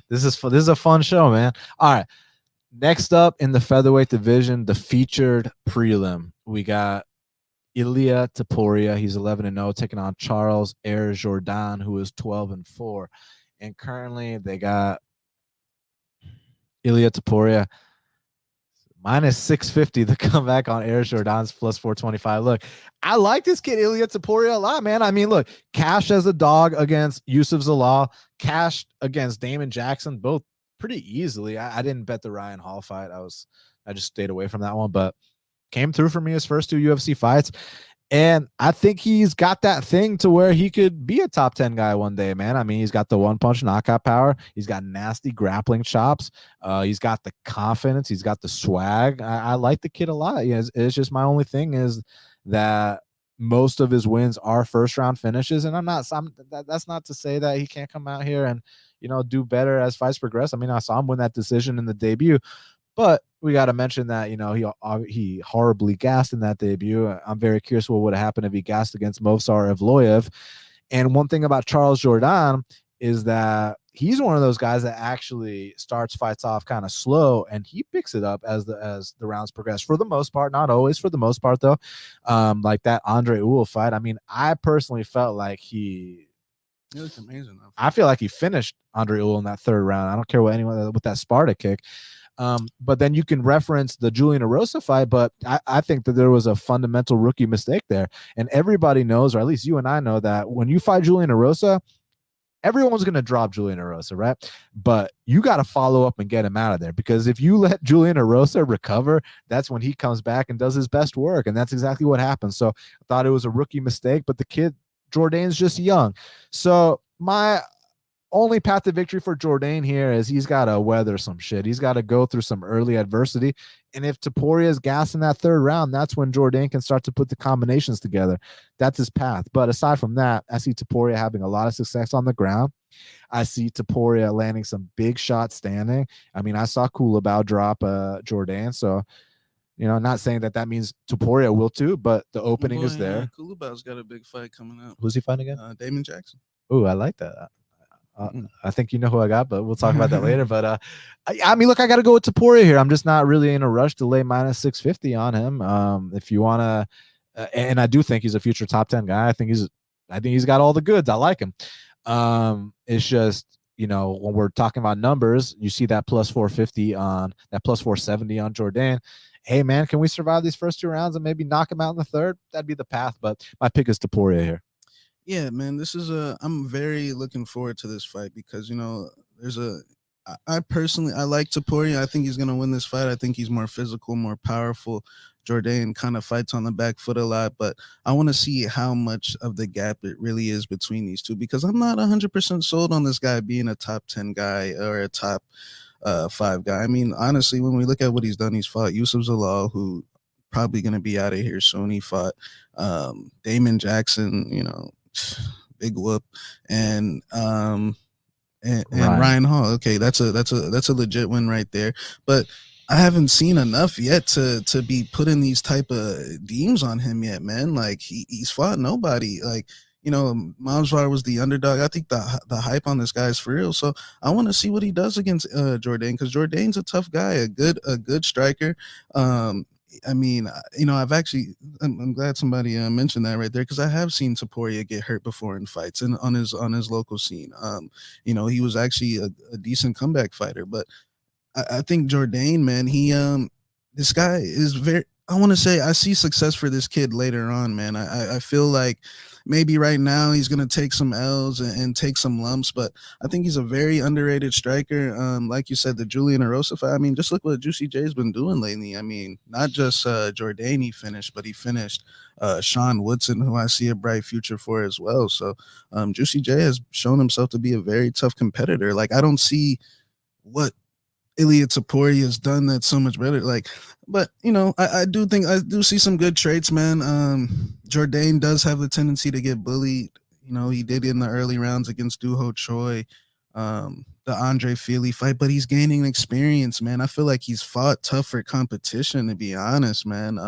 this is a fun show, man. All right. Next up in the featherweight division, the featured prelim, we got Ilia Topuria. He's 11-0, taking on Charles Jourdain, who is 12-4. And currently, they got Ilia Topuria minus 650 to come back on Jourdain's plus 425. Look, I like this kid Ilia Topuria a lot, man. I mean, look, cashed as a dog against Yusuf Zalal, cashed against Damon Jackson, both pretty easily. I didn't bet the Ryan Hall fight. I just stayed away from that one, but came through for me his first 2 UFC fights. And I think he's got that thing to where he could be a top 10 guy one day, man. I mean, he's got the one-punch knockout power. He's got nasty grappling chops. He's got the confidence. He's got the swag. I like the kid a lot. Yeah, it's just my only thing is that most of his wins are first-round finishes, and that's not to say that he can't come out here and do better as fights progress. I mean, I saw him win that decision in the debut. But we got to mention that, he horribly gassed in that debut. I'm very curious what would have happened if he gassed against Movsar Evloev. And one thing about Charles Jourdain is that he's one of those guys that actually starts fights off kind of slow, and he picks it up as the rounds progress. For the most part, not always. For the most part, though, like that Andre Ewell fight. I mean, I personally felt like It looks amazing. I feel like he finished Andre Ewell in that 3rd round. I don't care what anyone with that Sparta kick. But then you can reference the Julian Erosa fight, but I think that there was a fundamental rookie mistake there. And everybody knows, or at least you and I know, that when you fight Julian Erosa, everyone's going to drop Julian Erosa, right? But you got to follow up and get him out of there, because if you let Julian Erosa recover, that's when he comes back and does his best work. And that's exactly what happened. So I thought it was a rookie mistake, but the kid, Jourdain's just young. So my only path to victory for Jourdain here is he's got to weather some shit. He's got to go through some early adversity. And if Topuria is gassing that 3rd round, that's when Jourdain can start to put the combinations together. That's his path. But aside from that, I see Topuria having a lot of success on the ground. I see Topuria landing some big shots standing. I mean, I saw Kulabau drop Jourdain. So, not saying that means Topuria will too, but the opening is there. Kulabau's got a big fight coming up. Who's he fighting again? Damon Jackson. Oh, I like that. I think you know who I got, but we'll talk about that later. But I mean, look, I got to go with Topuria here. I'm just not really in a rush to lay minus 650 on him. If you want to, and I do think he's a future top 10 guy. I think he's got all the goods. I like him. It's just, when we're talking about numbers, you see that plus 450 on that plus 470 on Jourdain. Hey man, can we survive these first 2 rounds and maybe knock him out in the 3rd? That'd be the path. But my pick is Topuria here. Yeah, man, I'm very looking forward to this fight because, I personally like Topuria. I think he's going to win this fight. I think he's more physical, more powerful. Jourdain kind of fights on the back foot a lot, but I want to see how much of the gap it really is between these two, because I'm not 100% sold on this guy being a top 10 guy or a top 5 guy. I mean, honestly, when we look at what he's done, he's fought Yusuf Zalal, who probably going to be out of here soon. He fought Damon Jackson, big whoop, and Ryan Hall. Okay, that's a legit win right there. But I haven't seen enough yet to be putting these type of deems on him yet, man. Like he's fought nobody. Like, Movsar was the underdog. I think the hype on this guy is for real. So I want to see what he does against Jourdain, because Jourdain's a tough guy, a good striker. I mean, I'm glad somebody mentioned that right there, because I have seen Topuria get hurt before in fights and on his local scene. He was actually a decent comeback fighter, but I think Jourdain, man, this guy is very. I want to say I see success for this kid later on, man. I feel like maybe right now he's going to take some L's and take some lumps, but I think he's a very underrated striker. Like you said, the Julian Erosa fight. I mean, just look what Juicy J's been doing lately. I mean, not just Jourdain he finished, but he finished Sean Woodson, who I see a bright future for as well. So Juicy J has shown himself to be a very tough competitor. Like, I don't see what Ilia Topuria has done that's so much better. Like, but I do think I do see some good traits, man. Jourdain does have the tendency to get bullied. He did in the early rounds against Duho Choi, the Andre Feely fight, but he's gaining experience, man. I feel like he's fought tougher competition, to be honest, man.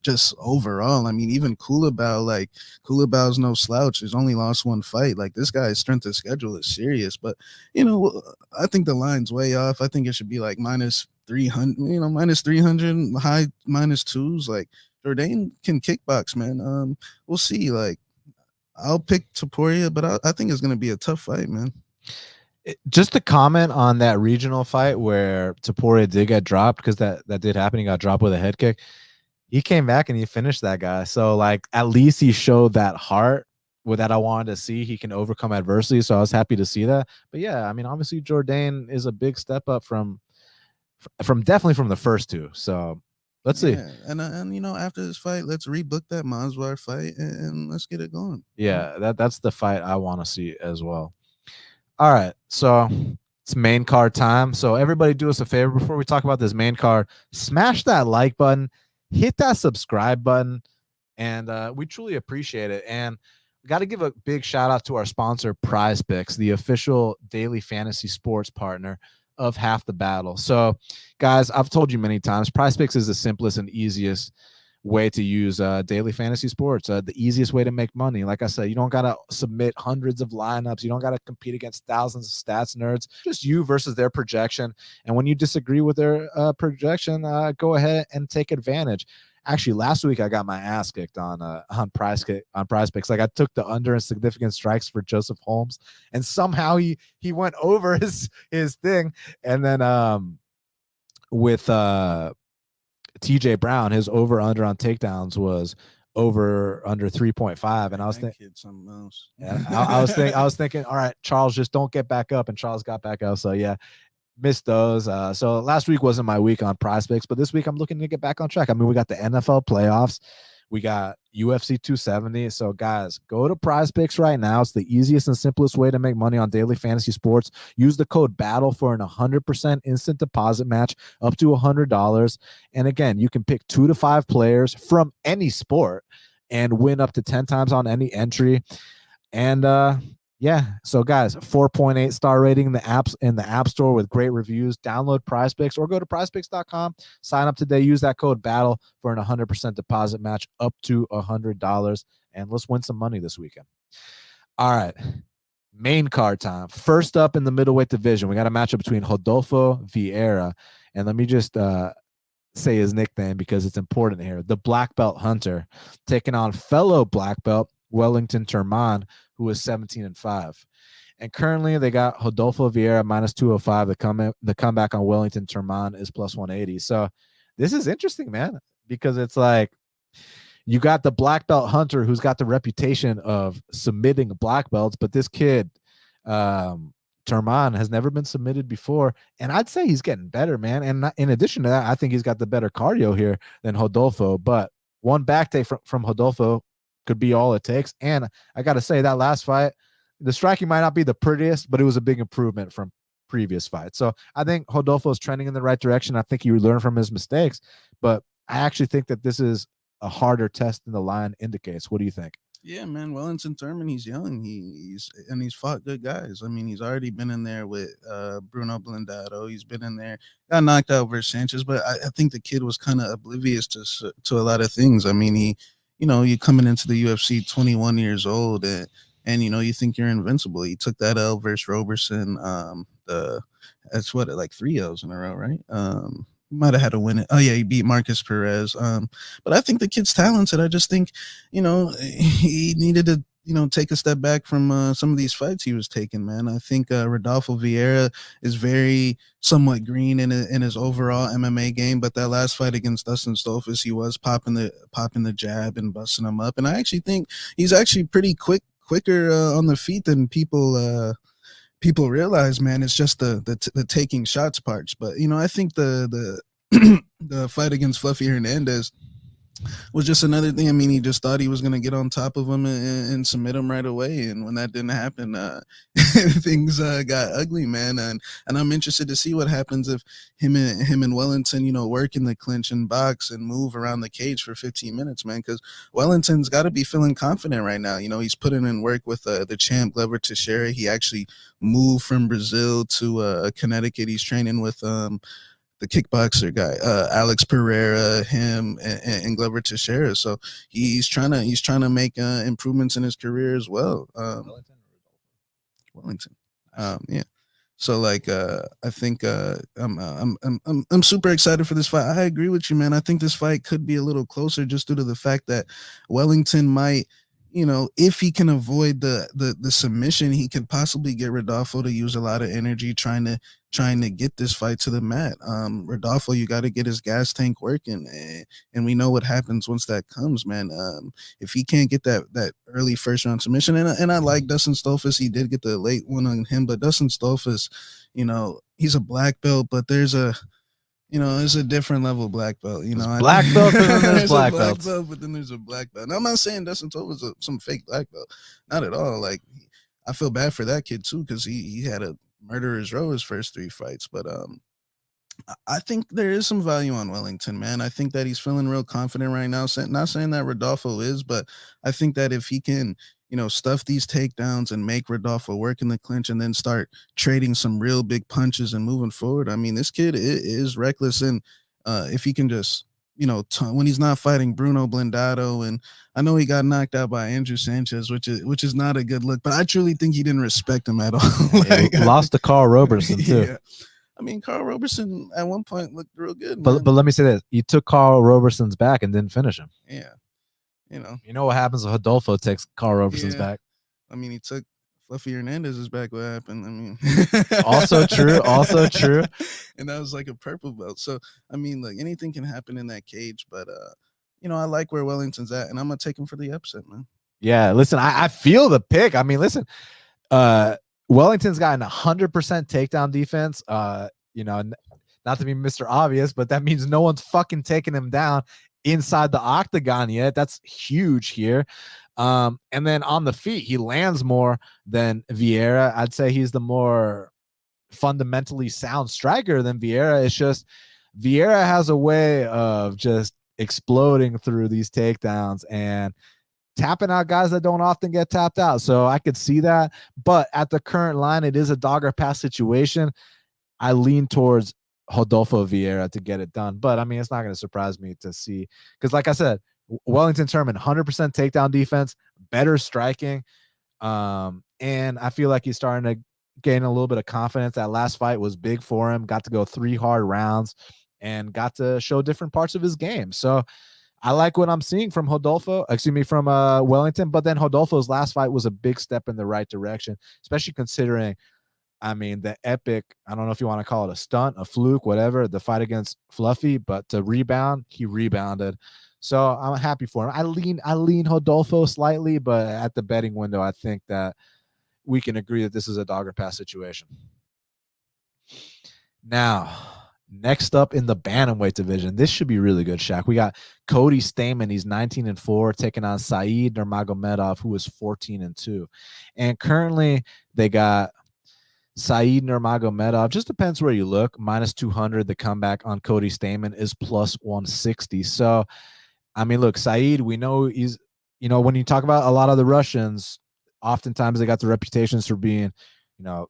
Just overall, I mean, even Kulabao's no slouch. He's only lost one fight. Like, this guy's strength of schedule is serious, but I think the line's way off. I think it should be like minus 300, minus 300, high minus twos. Like, Jourdain can kickbox, man. We'll see. Like, I'll pick Topuria, but I think it's going to be a tough fight, man. Just to comment on that regional fight where Topuria did get dropped, because that did happen. He got dropped with a head kick. He came back and he finished that guy. So, like, at least he showed that heart that I wanted to see. He can overcome adversity. So I was happy to see that. But yeah, I mean, obviously Jourdain is a big step up from definitely from the first two. So let's see. And after this fight, let's rebook that Masvidal fight and let's get it going. Yeah, that's the fight I want to see as well. All right, so it's main card time. So everybody do us a favor before we talk about this main card. Smash that like button, hit that subscribe button, and we truly appreciate it. And we got to give a big shout out to our sponsor, Prize Picks, the official daily fantasy sports partner of Half the Battle. So, guys, I've told you many times, Prize Picks is the simplest and easiest way to use daily fantasy sports, the easiest way to make money. Like I said, you don't got to submit hundreds of lineups. You don't got to compete against thousands of stats nerds, just you versus their projection. And when you disagree with their projection, go ahead and take advantage. Actually, last week I got my ass kicked on Prize Picks. Like, I took the under in significant strikes for Joseph Holmes, and somehow he went over his thing. And then with TJ Brown, his over under on takedowns was over under 3.5, and I was thinking something else. Yeah, I was thinking, all right, Charles, just don't get back up, and Charles got back up. So yeah, missed those. So last week wasn't my week on Prize Picks, but this week I'm looking to get back on track. I mean, we got the NFL playoffs. We got UFC 270. So, guys, go to Prize Picks right now. It's the easiest and simplest way to make money on daily fantasy sports. Use the code BATTLE for an 100% instant deposit match up to $100. And again, you can pick 2 to 5 players from any sport and win up to 10 times on any entry. And yeah, so guys, 4.8 star rating in the app store with great reviews. Download Prize Picks or go to prizepicks.com. Sign up today. Use that code BATTLE for an 100% deposit match up to $100. And let's win some money this weekend. All right, main card time. First up in the middleweight division, we got a matchup between Rodolfo Vieira, and let me just say his nickname because it's important here. The Black Belt Hunter taking on fellow Black Belt Wellington Turman, who is 17-5. And currently they got Rodolfo Vieira minus 205. The comeback on Wellington Turman is plus 180. So this is interesting, man, because it's like you got the Black Belt Hunter who's got the reputation of submitting black belts, but this kid, Turman, has never been submitted before. And I'd say he's getting better, man. And in addition to that, I think he's got the better cardio here than Rodolfo. But one back day from Rodolfo could be all it takes. And I got to say, that last fight, the striking might not be the prettiest, but it was a big improvement from previous fights. So I think Rodolfo is trending in the right direction. I think he learned from his mistakes, but I actually think that this is a harder test than the line indicates. What do you think? Yeah, man. Wellington Turman, he's young. He's fought good guys. I mean, he's already been in there with Bruno Blindado. He's been in there, got knocked out versus Sanchez, but I think the kid was kind of oblivious to a lot of things. I mean, you're coming into the UFC 21 years old and you think you're invincible. He took that L versus Roberson. That's what, like 3 L's in a row, right? Might have had to win it. Oh yeah, he beat Marcus Perez. But I think the kid's talented. I just think, he needed to take a step back from some of these fights he was taking, man. I think Rodolfo Vieira is very somewhat green in his overall MMA game, but that last fight against Dustin Stolfus, he was popping the jab and busting him up, and I actually think he's actually pretty quicker on the feet than people realize, man. It's just the taking shots parts, but I think the the fight against Fluffy Hernandez was just another thing. I mean, he just thought he was going to get on top of him and submit him right away. And when that didn't happen, things got ugly, man. And I'm interested to see what happens if him and Wellington, work in the clinch and box and move around the cage for 15 minutes, man. Because Wellington's got to be feeling confident right now. He's putting in work with the champ Glover Teixeira. He actually moved from Brazil to Connecticut. He's training with the kickboxer guy, Alex Pereira, him, and Glover Teixeira. So he's trying to make improvements in his career as well. Wellington. Yeah. So like I think I'm super excited for this fight. I agree with you, man. I think this fight could be a little closer just due to the fact that Wellington might, if he can avoid the submission, he could possibly get Rodolfo to use a lot of energy trying to get this fight to the mat. Rodolfo, you got to get his gas tank working, and we know what happens once that comes, man. If he can't get that early first round submission, and I like Dustin Stolfus, he did get the late one on him, but Dustin Stolfus, he's a black belt, but there's a different level black belt. Black belt, and then there's black belts. But then there's a black belt. Now, I'm not saying Dustin Stolfus is some fake black belt, not at all. Like, I feel bad for that kid too, because he had a murderer's row his first 3 fights. But I think there is some value on Wellington, man. I think that he's feeling real confident right now. Not saying that Rodolfo is, but I think that if he can, stuff these takedowns and make Rodolfo work in the clinch and then start trading some real big punches and moving forward. I mean, this kid is reckless. And if he can just, when he's not fighting Bruno Blindado, and I know he got knocked out by Andrew Sanchez, which is not a good look, but I truly think he didn't respect him at all. Like, lost to Carl Roberson too. Yeah. I mean, Carl Roberson at one point looked real good, but let me say this: you took Carl Roberson's back and didn't finish him. Yeah. You know what happens when Rodolfo takes Carl Roberson's back? I mean, he took Fluffy Hernandez's back. What happened? I mean, also true. And that was like a purple belt. So I mean, like, anything can happen in that cage. But I like where Wellington's at, and I'm gonna take him for the upset, man. Yeah, listen, I feel the pick. I mean, listen, Wellington's got 100% takedown defense. Not to be Mr. Obvious, but that means no one's fucking taking him down inside the octagon yet. That's huge here. And then on the feet, he lands more than Vieira. I'd say he's the more fundamentally sound striker than Vieira. It's just Vieira has a way of just exploding through these takedowns and tapping out guys that don't often get tapped out. So I could see that. But at the current line, it is a dog or pass situation. I lean towards Rodolfo Vieira to get it done. But I mean, it's not going to surprise me to see, because like I said, Wellington Turman, 100% takedown defense, better striking. And I feel like he's starting to gain a little bit of confidence. That last fight was big for him. Got to go 3 hard rounds and got to show different parts of his game. So I like what I'm seeing from Wellington. But then Rodolfo's last fight was a big step in the right direction, especially considering, I mean, the epic, I don't know if you want to call it a stunt, a fluke, whatever, the fight against Fluffy, but to rebound, he rebounded. So I'm happy for him. I lean Rodolfo slightly, but at the betting window, I think that we can agree that this is a dog or pass situation. Now, next up in the bantamweight division, this should be really good, Shaq. We got Cody Stamann. He's 19-4, taking on Said Nurmagomedov, who is 14-2. And currently, they got Said Nurmagomedov, just depends where you look, -200. The comeback on Cody Stamann is +160. So, I mean, look, Said, we know he's, when you talk about a lot of the Russians, oftentimes they got the reputations for being,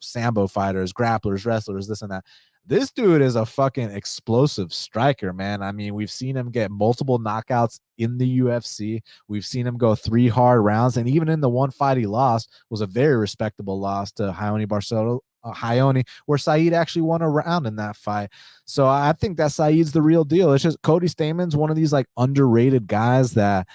sambo fighters, grapplers, wrestlers, this and that. This dude is a fucking explosive striker, man. I mean, we've seen him get multiple knockouts in the UFC. We've seen him go 3 hard rounds. And even in the one fight he lost was a very respectable loss to Raoni, where Said actually won a round in that fight. So I think that Said's the real deal. It's just Cody Stamann's one of these like underrated guys that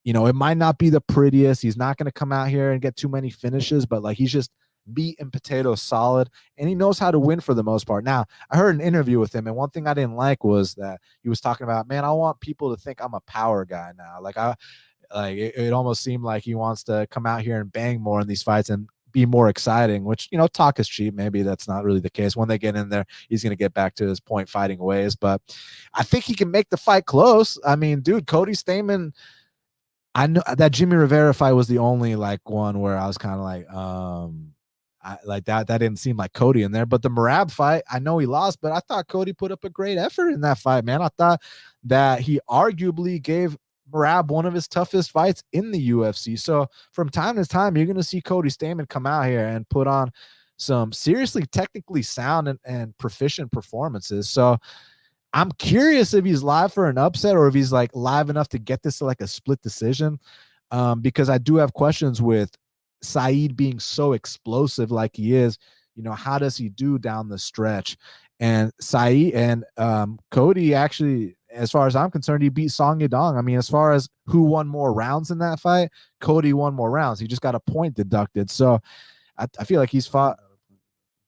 you know, it might not be the prettiest. He's not going to come out here and get too many finishes, but like he's just meat and potato solid, and he knows how to win for the most part. Now, I heard an interview with him, and one thing I didn't like was that he was talking about, man, I want people to think I'm a power guy now. Like it almost seemed like he wants to come out here and bang more in these fights and be more exciting, which, you know, talk is cheap. Maybe that's not really the case. When they get in there, he's going to get back to his point fighting ways, but I think he can make the fight close. I mean, dude, Cody Stamann, I know that Jimmy Rivera fight was the only like one where I was kind of like, I like that didn't seem like Cody in there. But the Merab fight, I know he lost, but I thought Cody put up a great effort in that fight, man. I thought that he arguably gave Merab one of his toughest fights in the UFC. So from time to time, you're gonna see Cody Stamann come out here and put on some seriously technically sound and proficient performances. So I'm curious if he's live for an upset or if he's like live enough to get this to like a split decision. Because I do have questions with Saeed being so explosive like he is. You know, how does he do down the stretch? And Saeed and Cody actually, as far as I'm concerned, he beat Song Yadong. I mean, as far as who won more rounds in that fight, Cody won more rounds. He just got a point deducted. So I feel like he's fought.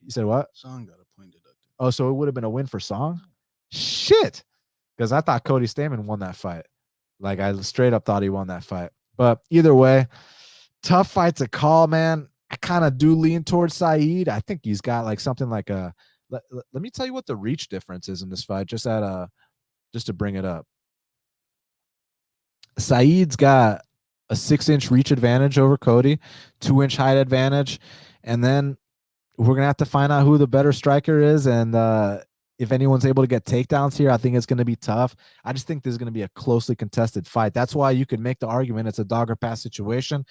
You said what? Song got a point deducted. Oh, so it would have been a win for Song? Shit. Because I thought Cody Stamann won that fight. Like, I straight up thought he won that fight. But either way, tough fight to call, man. I kind of do lean towards Saeed. I think he's got like something like a. Let me tell you what the reach difference is in this fight, just to bring it up. Saeed's got a 6-inch reach advantage over Cody, 2-inch height advantage, and then we're gonna have to find out who the better striker is, and if anyone's able to get takedowns here, I think it's going to be tough. I just think this is going to be a closely contested fight. That's why you could make the argument it's a dog or pass situation.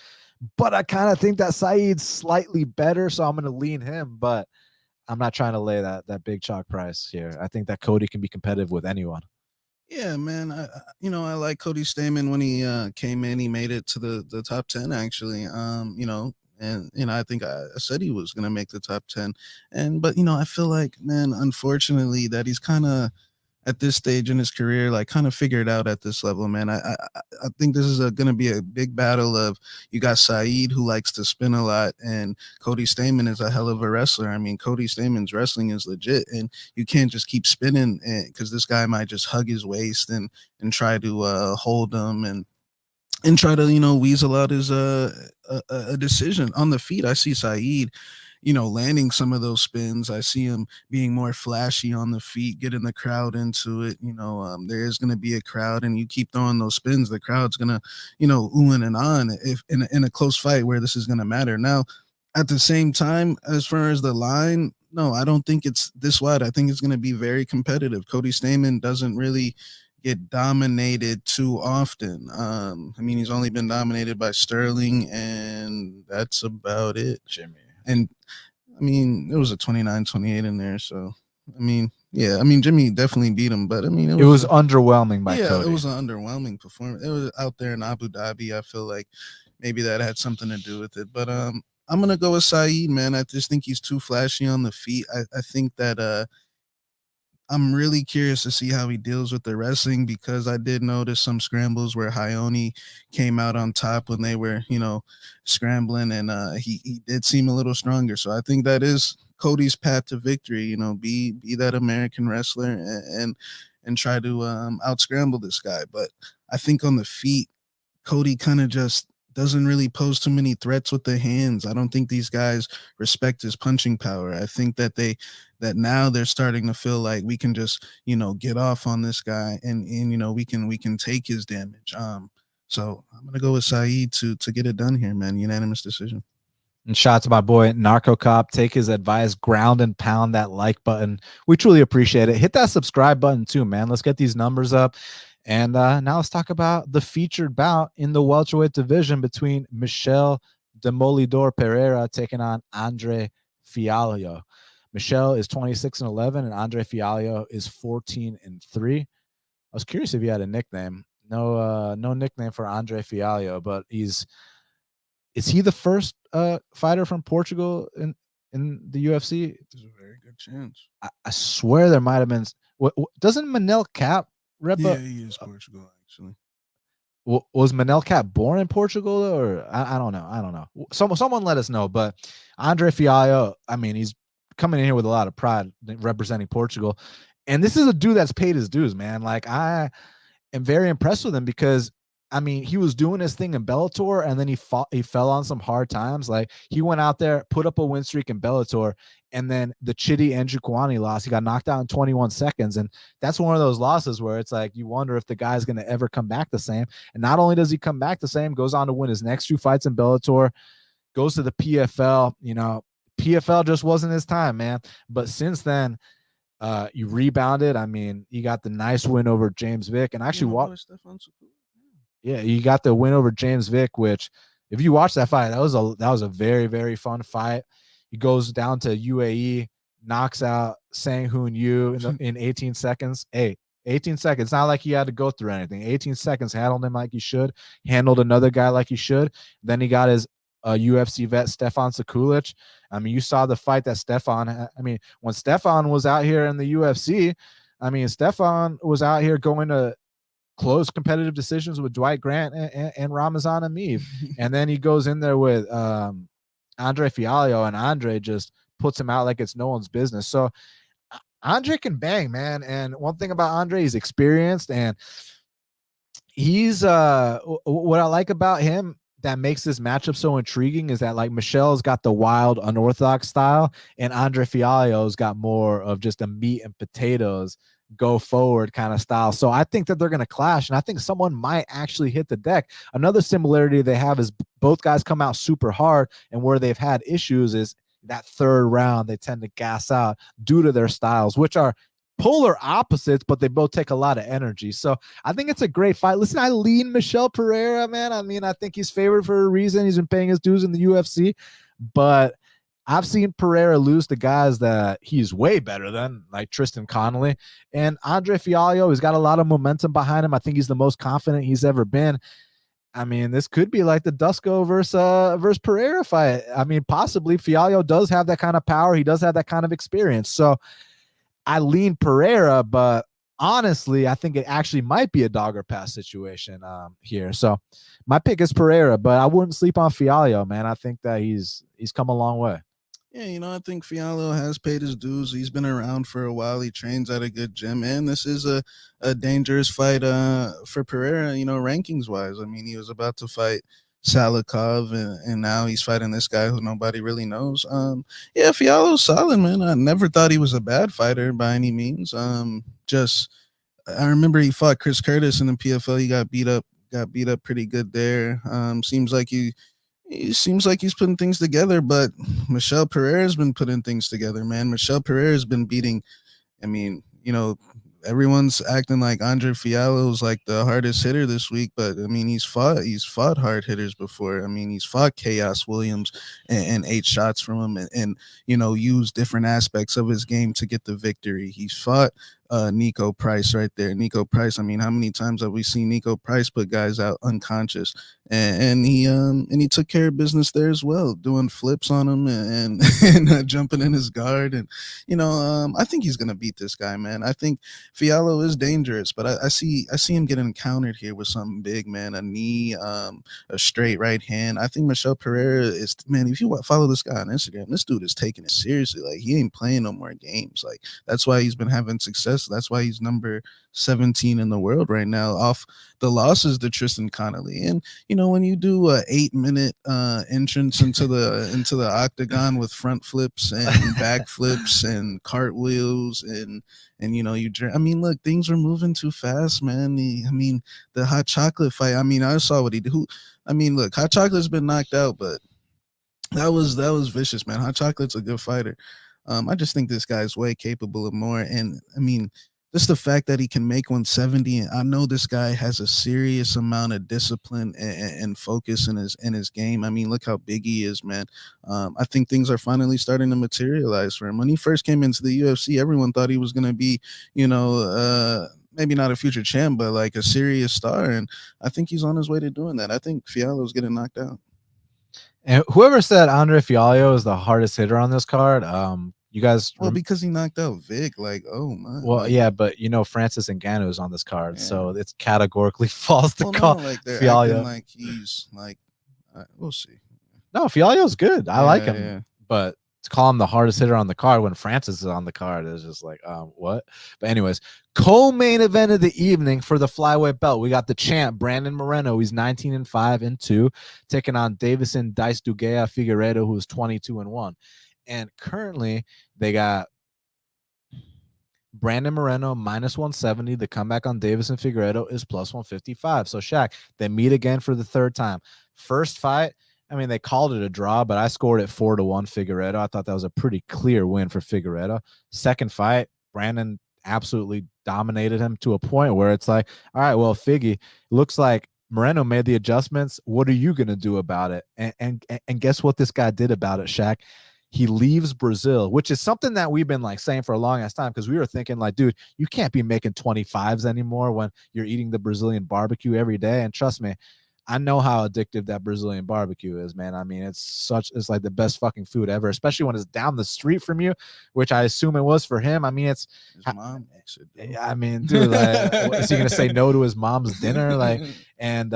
But I kind of think that Saeed's slightly better, so I'm going to lean him. But I'm not trying to lay that big chalk price here. I think that Cody can be competitive with anyone. Yeah, man. I like Cody Stamann when he came in. He made it to the top 10 actually. And I think I said he was gonna make the top 10. But I feel like, man, unfortunately, that he's kind of at this stage in his career, like kind of figured out at this level, man. I think this is going to be a big battle of, you got Saeed who likes to spin a lot, and Cody Stamann is a hell of a wrestler. I mean, Cody Stamann's wrestling is legit, and you can't just keep spinning because this guy might just hug his waist and try to hold him and try to weasel out his a decision on the feet. I see Saeed landing some of those spins. I see him being more flashy on the feet, getting the crowd into it. There is going to be a crowd, and you keep throwing those spins, the crowd's going to, oohing and on if in a close fight where this is going to matter. Now, at the same time, as far as the line, no, I don't think it's this wide. I think it's going to be very competitive. Cody Stamann doesn't really get dominated too often. I mean, he's only been dominated by Sterling, and that's about it. Jimmy. And I mean, it was a 29-28 in there. So, I mean, yeah, I mean, Jimmy definitely beat him, but I mean, it was underwhelming by Cody. It was an underwhelming performance. It was out there in Abu Dhabi. I feel like maybe that had something to do with it. But I'm gonna go with Saeed, man. I just think he's too flashy on the feet. I think that I'm really curious to see how he deals with the wrestling, because I did notice some scrambles where Raoni came out on top when they were, scrambling, and he did seem a little stronger. So I think that is Cody's path to victory. Be that American wrestler and try to out scramble this guy. But I think on the feet, Cody kind of just doesn't really pose too many threats with the hands. I don't think these guys respect his punching power. I think that now they're starting to feel like we can just, get off on this guy and we can take his damage. So I'm gonna go with Saeed to get it done here, man. Unanimous decision. And shout out to my boy Narco Cop. Take his advice, ground and pound that like button. We truly appreciate it. Hit that subscribe button too, man. Let's get these numbers up. And now let's talk about the featured bout in the welterweight division between Michel Demolidor Pereira taking on Andre Fialho. Michel is 26-11, and Andre Fialho is 14-3. I was curious if he had a nickname. No nickname for Andre Fialho, but is he the first fighter from Portugal in the UFC? There's a very good chance. I swear there might have been. Doesn't Manel Cap rep? Yeah, he is Portugal, actually. Was Manel Cat born in Portugal, or I don't know. I don't know. Someone let us know. But Andre Fialho, I mean, he's coming in here with a lot of pride representing Portugal. And this is a dude that's paid his dues, man. Like, I am very impressed with him because I mean, he was doing his thing in Bellator, and then he fell on some hard times. Like, he went out there, put up a win streak in Bellator, and then the Chidi Andrew Kwani loss, he got knocked out in 21 seconds. And that's one of those losses where it's like, you wonder if the guy's going to ever come back the same. And not only does he come back the same, goes on to win his next 2 fights in Bellator, goes to the PFL. You know, PFL just wasn't his time, man. But since then, you rebounded. I mean, you got the nice win over James Vick, and actually yeah, you got the win over James Vick, which if you watch that fight, that was a very, very fun fight. He goes down to UAE, knocks out Sang Hoon Yu in 18 seconds. Hey, 18 seconds. It's not like he had to go through anything. 18 seconds, handled him like he should, handled another guy like he should. Then he got his UFC vet, Stefan Sekulic. I mean, you saw the fight that Stefan, I mean, when Stefan was out here in the UFC, I mean, Stefan was out here going to close competitive decisions with Dwight Grant and Ramazan Ameev. And then he goes in there with Andre Fialho, and Andre just puts him out like it's no one's business. So Andre can bang, man. And one thing about Andre, he's experienced, and he's what I like about him that makes this matchup so intriguing is that, like, Michel's got the wild, unorthodox style, and Andre Fialho's got more of just a meat and potatoes, go forward kind of style. So I think that they're going to clash, and I think someone might actually hit the deck. Another similarity they have is both guys come out super hard, and where they've had issues is that third round they tend to gas out due to their styles, which are polar opposites, but they both take a lot of energy. So I think it's a great fight. Listen, I lean Michel Pereira, man. I mean, I think he's favored for a reason. He's been paying his dues in the UFC, but I've seen Pereira lose to guys that he's way better than, like Tristan Connolly. And Andre Fialho, he's got a lot of momentum behind him. I think he's the most confident he's ever been. I mean, this could be like the Dusko versus Pereira fight. I mean, possibly. Fialho does have that kind of power. He does have that kind of experience. So I lean Pereira, but honestly, I think it actually might be a dog or pass situation here. So my pick is Pereira, but I wouldn't sleep on Fialho, man. I think that he's come a long way. Yeah, you know, I think Fialho has paid his dues. He's been around for a while. He trains at a good gym, and this is a dangerous fight for Pereira, you know, rankings wise. I mean, he was about to fight Salikov, and now he's fighting this guy who nobody really knows. Yeah, Fialho's solid, man. I never thought he was a bad fighter by any means. Just I remember he fought Chris Curtis in the PFL. He got beat up pretty good there. Seems like he's putting things together, but Michel Pereira's been putting things together, man. Michel Pereira's been beating. I mean, you know, everyone's acting like Andre Fialho's like the hardest hitter this week, but I mean, he's fought hard hitters before. I mean, he's fought Chaos Williams and 8 shots from him, and you know, used different aspects of his game to get the victory. He's fought Nico Price right there. Nico Price. I mean, how many times have we seen Nico Price put guys out unconscious? And he took care of business there as well, doing flips on him and jumping in his guard. And you know, I think he's gonna beat this guy, man. I think Fialho is dangerous, but I see him getting encountered here with something big, man. A knee, a straight right hand. I think Michel Pereira is, man. If you follow this guy on Instagram, this dude is taking it seriously. Like, he ain't playing no more games. Like, that's why he's been having success. That's why he's number 17 in the world right now, off the losses to Tristan Connolly. And you know, when you do a 8-minute entrance into the octagon with front flips and back flips and cartwheels and you know, I mean, look, things are moving too fast, man. I mean, the Hot Chocolate fight, I mean, I saw what he did. I mean, look, Hot Chocolate's been knocked out, but that was vicious, man. Hot Chocolate's a good fighter. I just think this guy's way capable of more. And I mean, just the fact that he can make 170. I know this guy has a serious amount of discipline and focus in his game. I mean, look how big he is, man. I think things are finally starting to materialize for him. When he first came into the UFC, everyone thought he was going to be, you know, maybe not a future champ, but like a serious star. And I think he's on his way to doing that. I think Fialho's getting knocked out. And whoever said Andre Fialho is the hardest hitter on this card, You guys, Well, because he knocked out Vic, like, oh my. well, like, yeah, but Francis Ngannou is on this card, Yeah. so it's categorically false to well, call no, like they're acting Fialho. like he's like, we'll see. No, Fialho's good. I like him, Yeah. but to call him the hardest hitter on the card when Francis is on the card is just like, what? But anyways, co-main event of the evening for the flyweight belt. We got the champ Brandon Moreno. He's 19-5-2, taking on Deiveson Figueiredo, who's 22-1. And currently, they got Brandon Moreno minus 170. The comeback on Deiveson Figueiredo is plus 155. So, Shaq, they meet again for the third time. First fight, I mean, they called it a draw, but I scored it 4-1 Figueiredo. I thought that was a pretty clear win for Figueiredo. Second fight, Brandon absolutely dominated him to a point where it's like, all right, well, Figgy, looks like Moreno made the adjustments. What are you going to do about it? And guess what this guy did about it, Shaq? He leaves Brazil, which is something that we've been like saying for a long ass time, because we were thinking like, dude, you can't be making 25s anymore when you're eating the Brazilian barbecue every day. And trust me, I know how addictive that Brazilian barbecue is, man. I mean, it's like the best fucking food ever, especially when it's down the street from you, which I assume it was for him. I mean, it's his mom makes it. Dude. I mean, dude, like, is he gonna say no to his mom's dinner? Like, and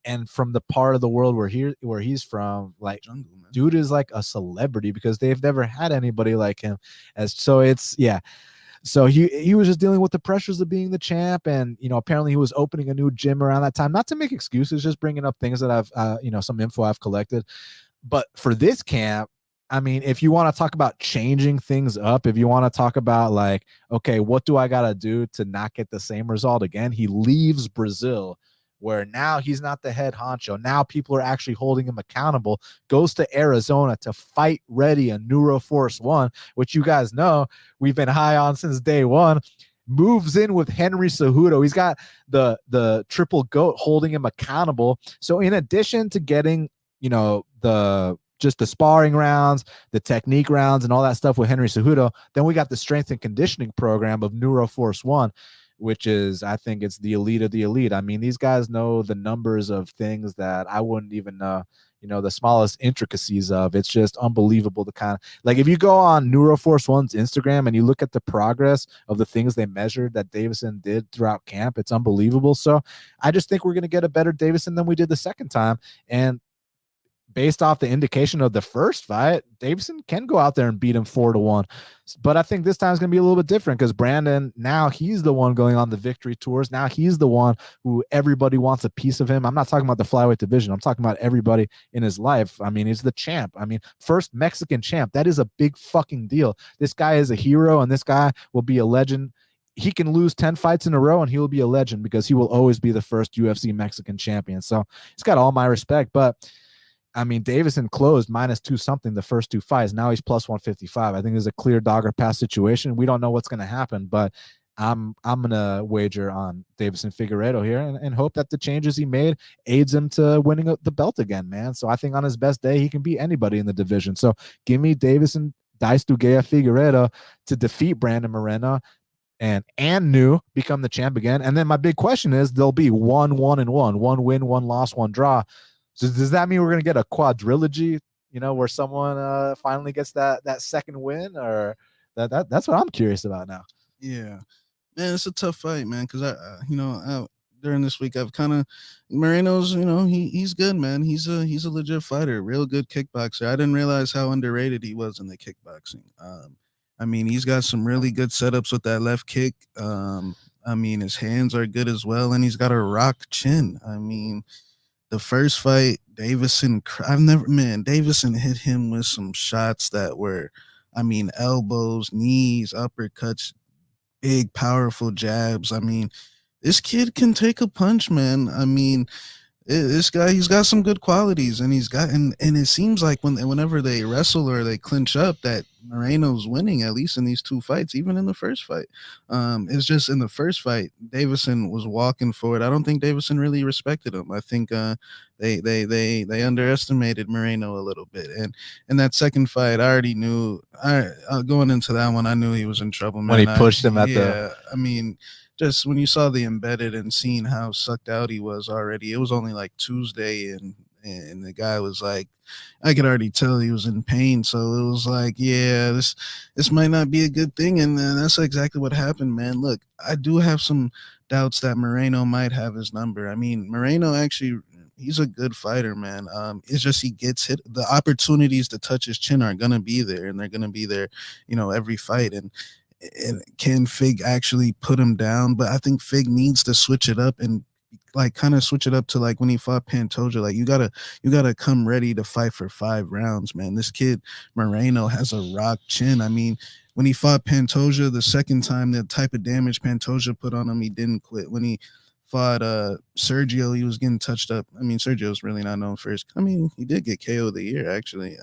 and from the part of the world where he's from, like, Jungle, man. dude is like a celebrity because they've never had anybody like him. So it's, yeah. So he was just dealing with the pressures of being the champ, and apparently he was opening a new gym around that time. Not to make excuses, just bringing up things that I've some info I've collected. But for this camp, I mean, if you want to talk about changing things up, if you want to talk about like, okay, what do I got to do to not get the same result again? He leaves Brazil, where now he's not the head honcho. Now people are actually holding him accountable. Goes to Arizona to fight ready a Neuroforce 1, which you guys know we've been high on since day one. Moves in with Henry Cejudo. He's got the triple goat holding him accountable. So in addition to getting, the sparring rounds, the technique rounds, and all that stuff with Henry Cejudo, then we got the strength and conditioning program of Neuroforce 1, which is, I think it's the elite of the elite. I mean, these guys know the numbers of things that I wouldn't even the smallest intricacies of. It's just unbelievable. The kind of, like, if you go on Neuroforce 1's Instagram and you look at the progress of the things they measured that Deiveson did throughout camp, it's unbelievable. So I just think we're going to get a better Deiveson than we did the second time. And based off the indication of the first fight, Deiveson can go out there and beat him 4-1. But I think this time is going to be a little bit different because Brandon, now he's the one going on the victory tours. Now he's the one who everybody wants a piece of him. I'm not talking about the flyweight division. I'm talking about everybody in his life. I mean, he's the champ. I mean, first Mexican champ. That is a big fucking deal. This guy is a hero, and this guy will be a legend. He can lose 10 fights in a row and he will be a legend because he will always be the first UFC Mexican champion. So he's got all my respect. But I mean, Deiveson closed -2 something the first two fights. Now he's plus 155. I think there's a clear dog or pass situation. We don't know what's going to happen, but I'm going to wager on Deiveson Figueiredo here and hope that the changes he made aids him to winning the belt again, man. So I think on his best day, he can beat anybody in the division. So give me Deiveson Figueiredo to defeat Brandon Moreno and New become the champ again. And then my big question is, there'll be 1-1-1, 1 win, 1 loss, 1 draw. So does that mean we're going to get a quadrilogy, where someone finally gets that second win? Or that's what I'm curious about now. Yeah, man, it's a tough fight, man, because during this week I've kind of, Moreno's, he's good, man. He's a legit fighter, real good kickboxer. I didn't realize how underrated he was in the kickboxing. I mean, he's got some really good setups with that left kick. I mean, his hands are good as well, and he's got a rock chin. I mean, the first fight, Deiveson hit him with some shots that were, I mean, elbows, knees, uppercuts, big, powerful jabs. I mean, this kid can take a punch, man. I mean, this guy, he's got some good qualities, and and it seems like whenever they wrestle or they clinch up, that Moreno's winning, at least in these two fights, even in the first fight. It's just in the first fight, Deiveson was walking forward. I don't think Deiveson really respected him. I think they underestimated Moreno a little bit. And in that second fight, I already knew. Going into that one, I knew he was in trouble, man. When he pushed him at I mean, just when you saw the embedded and seeing how sucked out he was already, it was only like Tuesday, and and the guy was like, I could already tell he was in pain. So it was like, yeah, this might not be a good thing. And then that's exactly what happened, man. Look, I do have some doubts that Moreno might have his number. I mean, Moreno actually, he's a good fighter, man. It's just he gets hit. The opportunities to touch his chin are gonna be there, and they're gonna be there, every fight. And can Fig actually put him down? But I think Fig needs to switch it up and like kind of switch it up to like when he fought Pantoja. Like you gotta come ready to fight for 5 rounds, man. This kid Moreno has a rock chin. I mean, when he fought Pantoja the second time, the type of damage Pantoja put on him, he didn't quit. When he fought Sergio, he was getting touched up. I mean, Sergio's really not known for his. I mean, he did get KO of the year actually.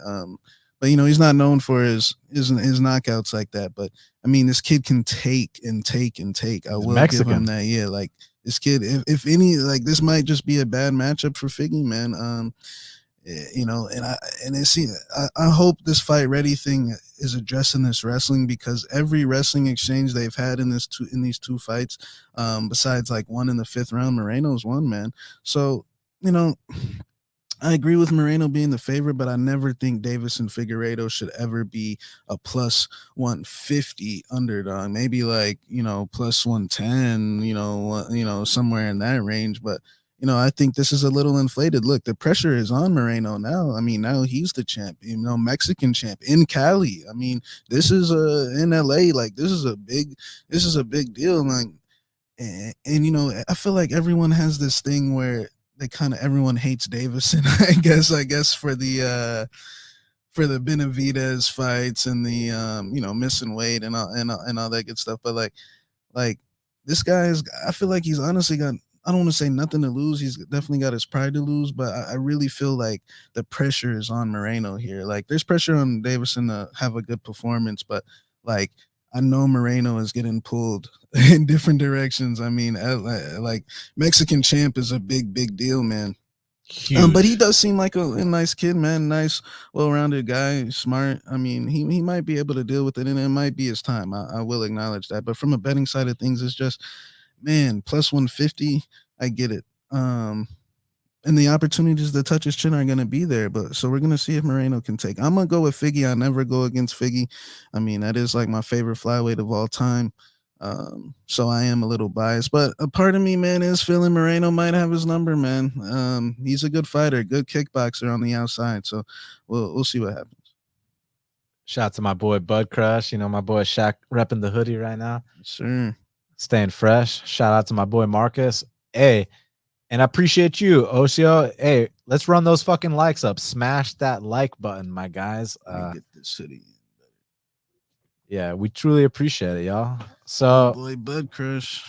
But he's not known for his knockouts like that. But I mean, this kid can take and take and take. I will give him that. Yeah, like this kid, if any, like this might just be a bad matchup for Figgy, man. I hope this fight ready thing is addressing this wrestling, because every wrestling exchange they've had in these two fights, besides like one in the 5th round, Moreno's won, man. So I agree with Moreno being the favorite, but I never think Deiveson Figueiredo should ever be a plus 150 underdog. Maybe like, plus 110, somewhere in that range. But, I think this is a little inflated. Look, the pressure is on Moreno now. I mean, now he's the champ, Mexican champ in Cali. I mean, this is in LA. Like, this is a big deal. Like, and I feel like everyone has this thing where everyone hates Deiveson. I guess for the Benavidez fights and the missing weight and all that good stuff. But like this guy is, I feel like he's honestly got, I don't want to say nothing to lose. He's definitely got his pride to lose, but I really feel like the pressure is on Moreno here. Like there's pressure on Deiveson to have a good performance, but like I know Moreno is getting pulled in different directions. I mean, like Mexican champ is a big deal, man. But he does seem like a nice kid, man. Nice, well-rounded guy, smart. I mean, he might be able to deal with it, and it might be his time. I will acknowledge that. But from a betting side of things, it's just, man, plus 150. I get it. And the opportunities to touch his chin are going to be there. But so we're going to see if Moreno can take. I'm going to go with Figgy. I never go against Figgy. I mean, that is like my favorite flyweight of all time. So I am a little biased, but a part of me, man, is feeling Moreno might have his number, man. He's a good fighter, good kickboxer on the outside. So we'll see what happens. Shout out to my boy Bud Crush. My boy Shaq repping the hoodie right now. Sure. Staying fresh. Shout out to my boy Marcus. Hey, and I appreciate you, Osio. Hey, let's run those fucking likes up. Smash that like button, my guys. Get this hoodie. Yeah, we truly appreciate it, y'all. So, boy, Bud Crush.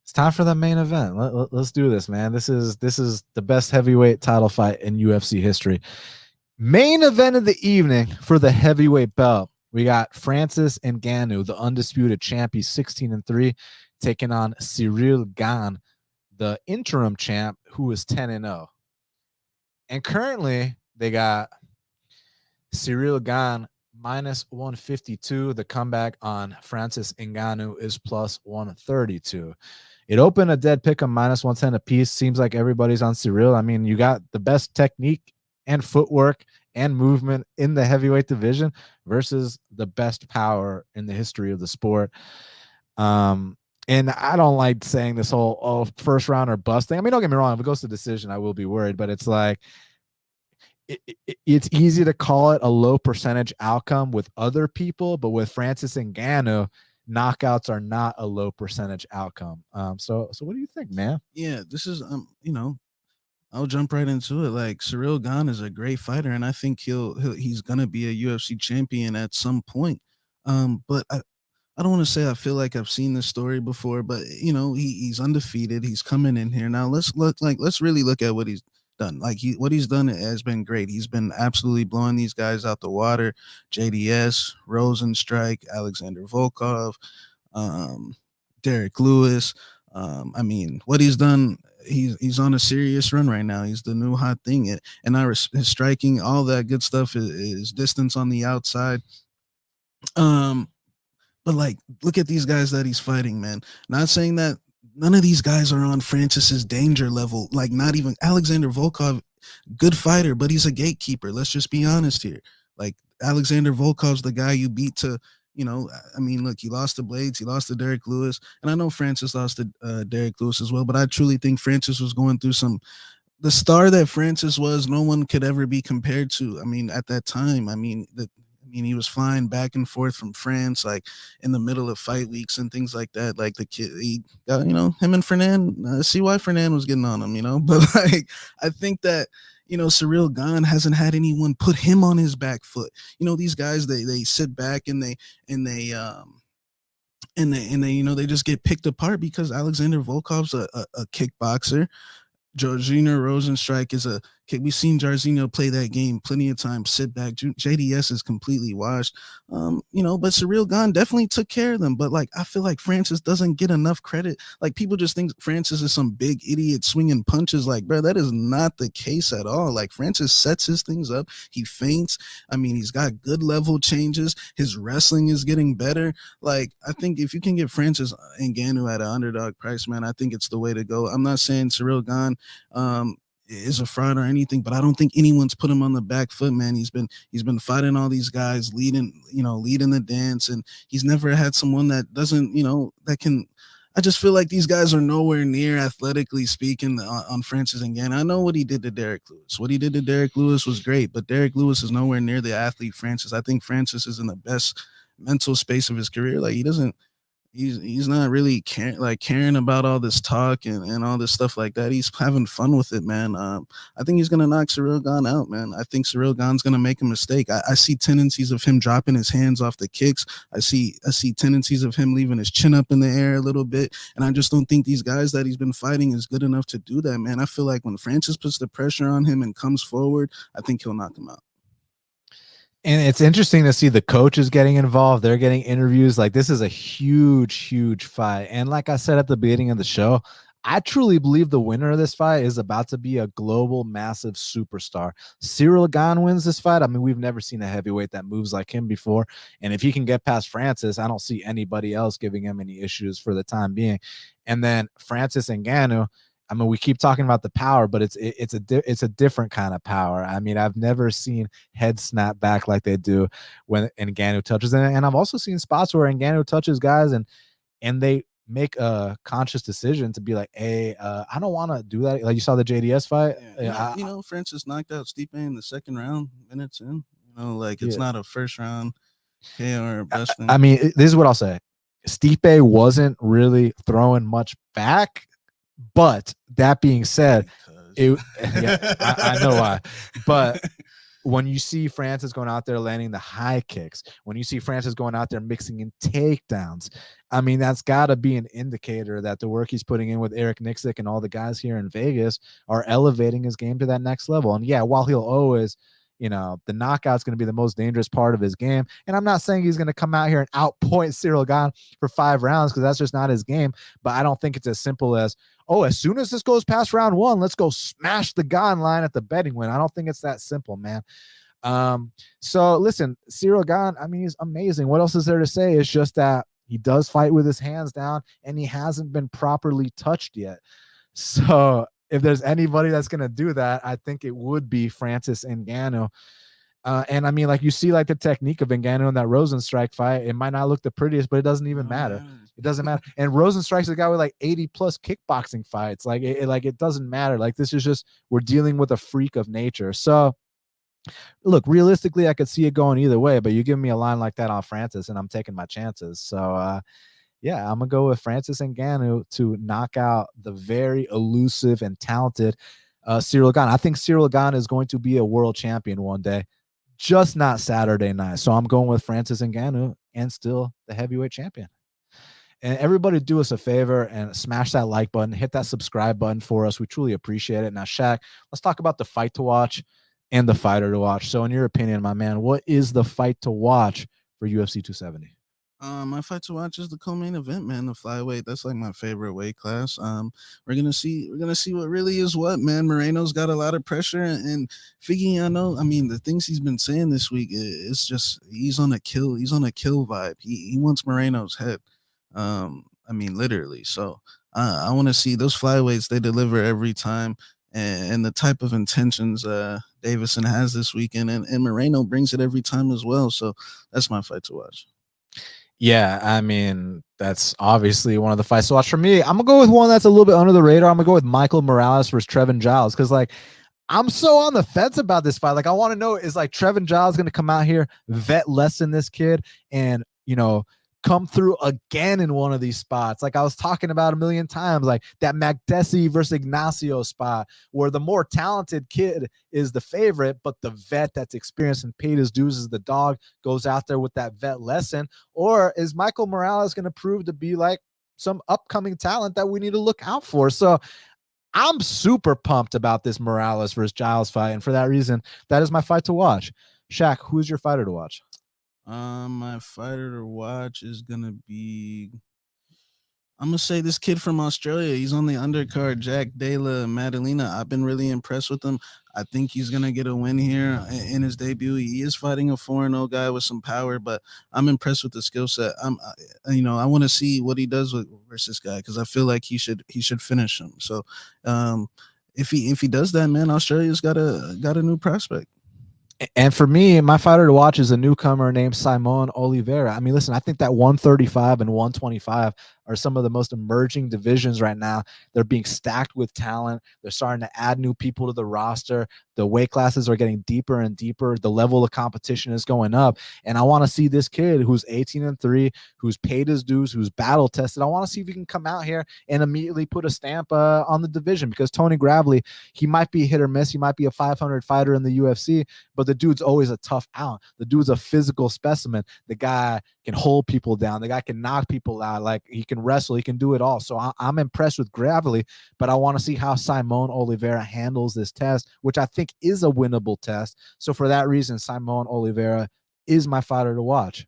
It's time for the main event. Let's do this, man. This is the best heavyweight title fight in UFC history. Main event of the evening for the heavyweight belt. We got Francis Ngannou, the undisputed champ. He's 16-3, taking on Cyril Gane, the interim champ, who is 10-0. And currently, they got Cyril Gane minus 152. The comeback on Francis Ngannou is plus 132. It opened a dead pick of minus 110 apiece. Seems like everybody's on Cyril. I mean, you got the best technique and footwork and movement in the heavyweight division versus the best power in the history of the sport. And I don't like saying this whole first round or bust thing. I mean, don't get me wrong. If it goes to decision, I will be worried. But it's like it's easy to call it a low percentage outcome with other people, but with Francis Ngannou, knockouts are not a low percentage outcome. So what do you think, man? Yeah, this is I'll jump right into it. Like Cyril Gane is a great fighter, and I think he's gonna be a UFC champion at some point. But I don't want to say I feel like I've seen this story before, but he's undefeated. He's coming in here now. Let's really look at what he's done. Like what he's done has been great. He's been absolutely blowing these guys out the water. JDS, Rosenstrike, Alexander Volkov, Derek Lewis. I mean, what he's done, he's on a serious run right now. He's the new hot thing. And his striking, all that good stuff is distance on the outside. But like, look at these guys that he's fighting, man. Not saying that none of these guys are on Francis's danger level. Like, not even Alexander Volkov good fighter, but he's a gatekeeper. Let's just be honest here. Like Alexander Volkov's the guy you beat to, I mean, look, he lost to Blades, he lost to Derek Lewis, and I know Francis lost to Derek Lewis as well, but I truly think Francis was going through the star that Francis was, no one could ever be compared to. I mean, at that time, he was flying back and forth from France, like in the middle of fight weeks and things like that. Like the kid, he got, him and Fernand, see why Fernand was getting on him, but like, I think that, Cyril Gane hasn't had anyone put him on his back foot. These guys, they sit back and they, they just get picked apart because Alexander Volkov's a kickboxer. Georgina Rosenstrike is a okay. We've seen Jairzinho play that game plenty of times. Sit back. JDS is completely washed. But Cyril Gane definitely took care of them. But like, I feel like Francis doesn't get enough credit. Like people just think Francis is some big idiot swinging punches. Like, bro, that is not the case at all. Like Francis sets his things up. He feints. I mean, he's got good level changes. His wrestling is getting better. Like, I think if you can get Francis Ngannou at an underdog price, man, I think it's the way to go. I'm not saying Cyril Gane is a fraud or anything, but I don't think anyone's put him on the back foot, man. He's been fighting all these guys, leading the dance, and he's never had someone that doesn't, that can. I just feel like these guys are nowhere near, athletically speaking, on Francis Ngannou. I know what he did to Derek Lewis. What he did to Derek Lewis was great, but Derek Lewis is nowhere near the athlete Francis. I think Francis is in the best mental space of his career. Like he doesn't. He's not really caring about all this talk and all this stuff like that. He's having fun with it, man. I think he's gonna knock Cyril Gane out, man. I think Cyril Gane's gonna make a mistake. I see tendencies of him dropping his hands off the kicks. I see tendencies of him leaving his chin up in the air a little bit, and I just don't think these guys that he's been fighting is good enough to do that, man. I feel like when Francis puts the pressure on him and comes forward, I think he'll knock him out. And it's interesting to see the coaches getting involved. They're getting interviews. Like this is a huge, huge fight. And like I said at the beginning of the show, I truly believe the winner of this fight is about to be a global, massive superstar. Cyril Gane wins this fight. I mean, we've never seen a heavyweight that moves like him before. And if he can get past Francis, I don't see anybody else giving him any issues for the time being. And then Francis Ngannou, I mean, we keep talking about the power, but it's a different kind of power. I mean, I've never seen head snap back like they do when Ngannou touches it, and I've also seen spots where Ngannou touches guys and they make a conscious decision to be like, hey, I don't want to do that. Like you saw the JDS fight. Yeah. Francis knocked out Stipe in the second round, minutes in. It's not a first round KO or best thing. I mean, this is what I'll say. Stipe wasn't really throwing much back. But that being said, I know why. But when you see Francis going out there landing the high kicks, when you see Francis going out there mixing in takedowns, I mean, that's got to be an indicator that the work he's putting in with Eric Nixick and all the guys here in Vegas are elevating his game to that next level. And yeah, while he'll always, the knockout's going to be the most dangerous part of his game. And I'm not saying he's going to come out here and outpoint Cyril Gane for 5 rounds because that's just not his game. But I don't think it's as simple as, oh, as soon as this goes past round 1, let's go smash the Gane line at the betting win. I don't think it's that simple, man. So listen, Cyril Gane, I mean, he's amazing. What else is there to say? It's just that he does fight with his hands down and he hasn't been properly touched yet. So if there's anybody that's going to do that, I think it would be Francis Ngannou. And I mean, like you see, like the technique of Ngannou in that Rosenstrike fight, it might not look the prettiest, but it doesn't even matter. Man. It doesn't matter. And Rosenstrike's a guy with like 80 plus kickboxing fights. Like it doesn't matter. Like this is just, we're dealing with a freak of nature. So look, realistically, I could see it going either way, but you give me a line like that on Francis and I'm taking my chances. So, yeah, I'm going to go with Francis Ngannou to knock out the very elusive and talented Cyril Gane. I think Cyril Gane is going to be a world champion one day, just not Saturday night. So I'm going with Francis Ngannou and still the heavyweight champion. And everybody do us a favor and smash that like button, hit that subscribe button for us. We truly appreciate it. Now, Shaq, let's talk about the fight to watch and the fighter to watch. So in your opinion, my man, what is the fight to watch for UFC 270? My fight to watch is the co-main event, man. The flyweight. That's like my favorite weight class. We're gonna see what really is what, man. Moreno's got a lot of pressure, and Figueiredo, I mean, the things he's been saying this week, it's just he's on a kill vibe. He wants Moreno's head. I mean, literally. So I want to see those flyweights. They deliver every time. and the type of intentions Deiveson has this weekend, and Moreno brings it every time as well. So that's my fight to watch. Yeah, I mean, that's obviously one of the fights to watch for me. I'm gonna go with one that's a little bit under the radar. I'm gonna go with Michael Morales versus Trevin Giles, because like I'm so on the fence about this fight. Like, I want to know, is like Trevin Giles going to come out here, vet lesson this kid, and come through again in one of these spots? Like I was talking about a million times, like that Magdesi versus Ignacio spot, where the more talented kid is the favorite, but the vet that's experienced and paid his dues as the dog goes out there with that vet lesson. Or is Michael Morales going to prove to be like some upcoming talent that we need to look out for? So I'm super pumped about this Morales versus Giles fight, and for that reason, that is my fight to watch. Shaq, who's your fighter to watch? My fighter to watch is gonna be. I'm gonna say this kid from Australia. He's on the undercard, Jack Della Maddalena. I've been really impressed with him. I think he's gonna get a win here in his debut. He is fighting a 4-0 guy with some power, but I'm impressed with the skill set. I want to see what he does versus this guy, because I feel like he should finish him. So, if he does that, man, Australia's got a new prospect. And for me, my fighter to watch is a newcomer named Saimon Oliveira. I mean, listen, I think that 135 and 125 are some of the most emerging divisions right now. They're being stacked with talent. They're starting to add new people to the roster. The weight classes are getting deeper and deeper. The level of competition is going up. And I want to see this kid who's 18-3, who's paid his dues, who's battle tested. I want to see if he can come out here and immediately put a stamp on the division, because Tony Gravely, he might be hit or miss. He might be a 500 fighter in the UFC, but the dude's always a tough out. The dude's a physical specimen. The guy can hold people down. The guy can knock people out. Like, he can wrestle. He can do it all. So I'm impressed with Gravely, but I want to see how Saimon Oliveira handles this test, which I think is a winnable test. So for that reason, Saimon Oliveira is my fighter to watch.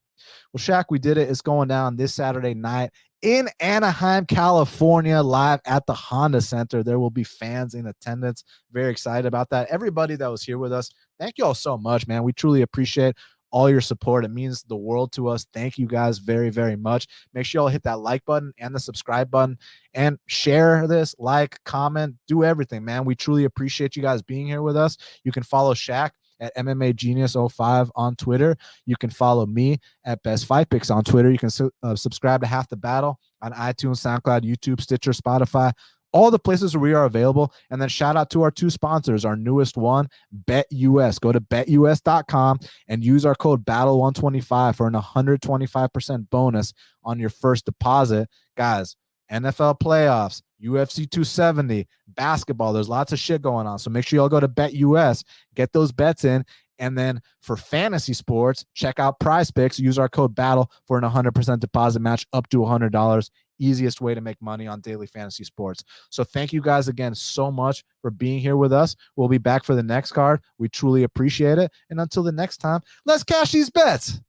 Well, Shaq, we did it. It's going down this Saturday night in Anaheim, California, live at the Honda Center. There will be fans in attendance. Very excited about that. Everybody that was here with us, thank you all so much, man. We truly appreciate all your support. It means the world to us. Thank you guys very, very much. Make sure y'all hit that like button and the subscribe button, and share this, like, comment, do everything, man. We truly appreciate you guys being here with us. You can follow Shaq at MMA Genius 05 on Twitter. You can follow me at Best Fight Picks on Twitter. You can subscribe to Half the Battle on iTunes, SoundCloud, YouTube, Stitcher, Spotify, all the places where we are available. And then shout out to our two sponsors, our newest one, BetUS. Go to betus.com and use our code BATTLE125 for an 125% bonus on your first deposit. Guys, NFL playoffs, UFC 270, basketball, there's lots of shit going on. So make sure y'all go to BetUS, get those bets in. And then for fantasy sports, check out Prize Picks. Use our code BATTLE for an 100% deposit match up to $100. Easiest way to make money on daily fantasy sports. So thank you guys again so much for being here with us. We'll be back for the next card. We truly appreciate it. And until the next time, let's cash these bets.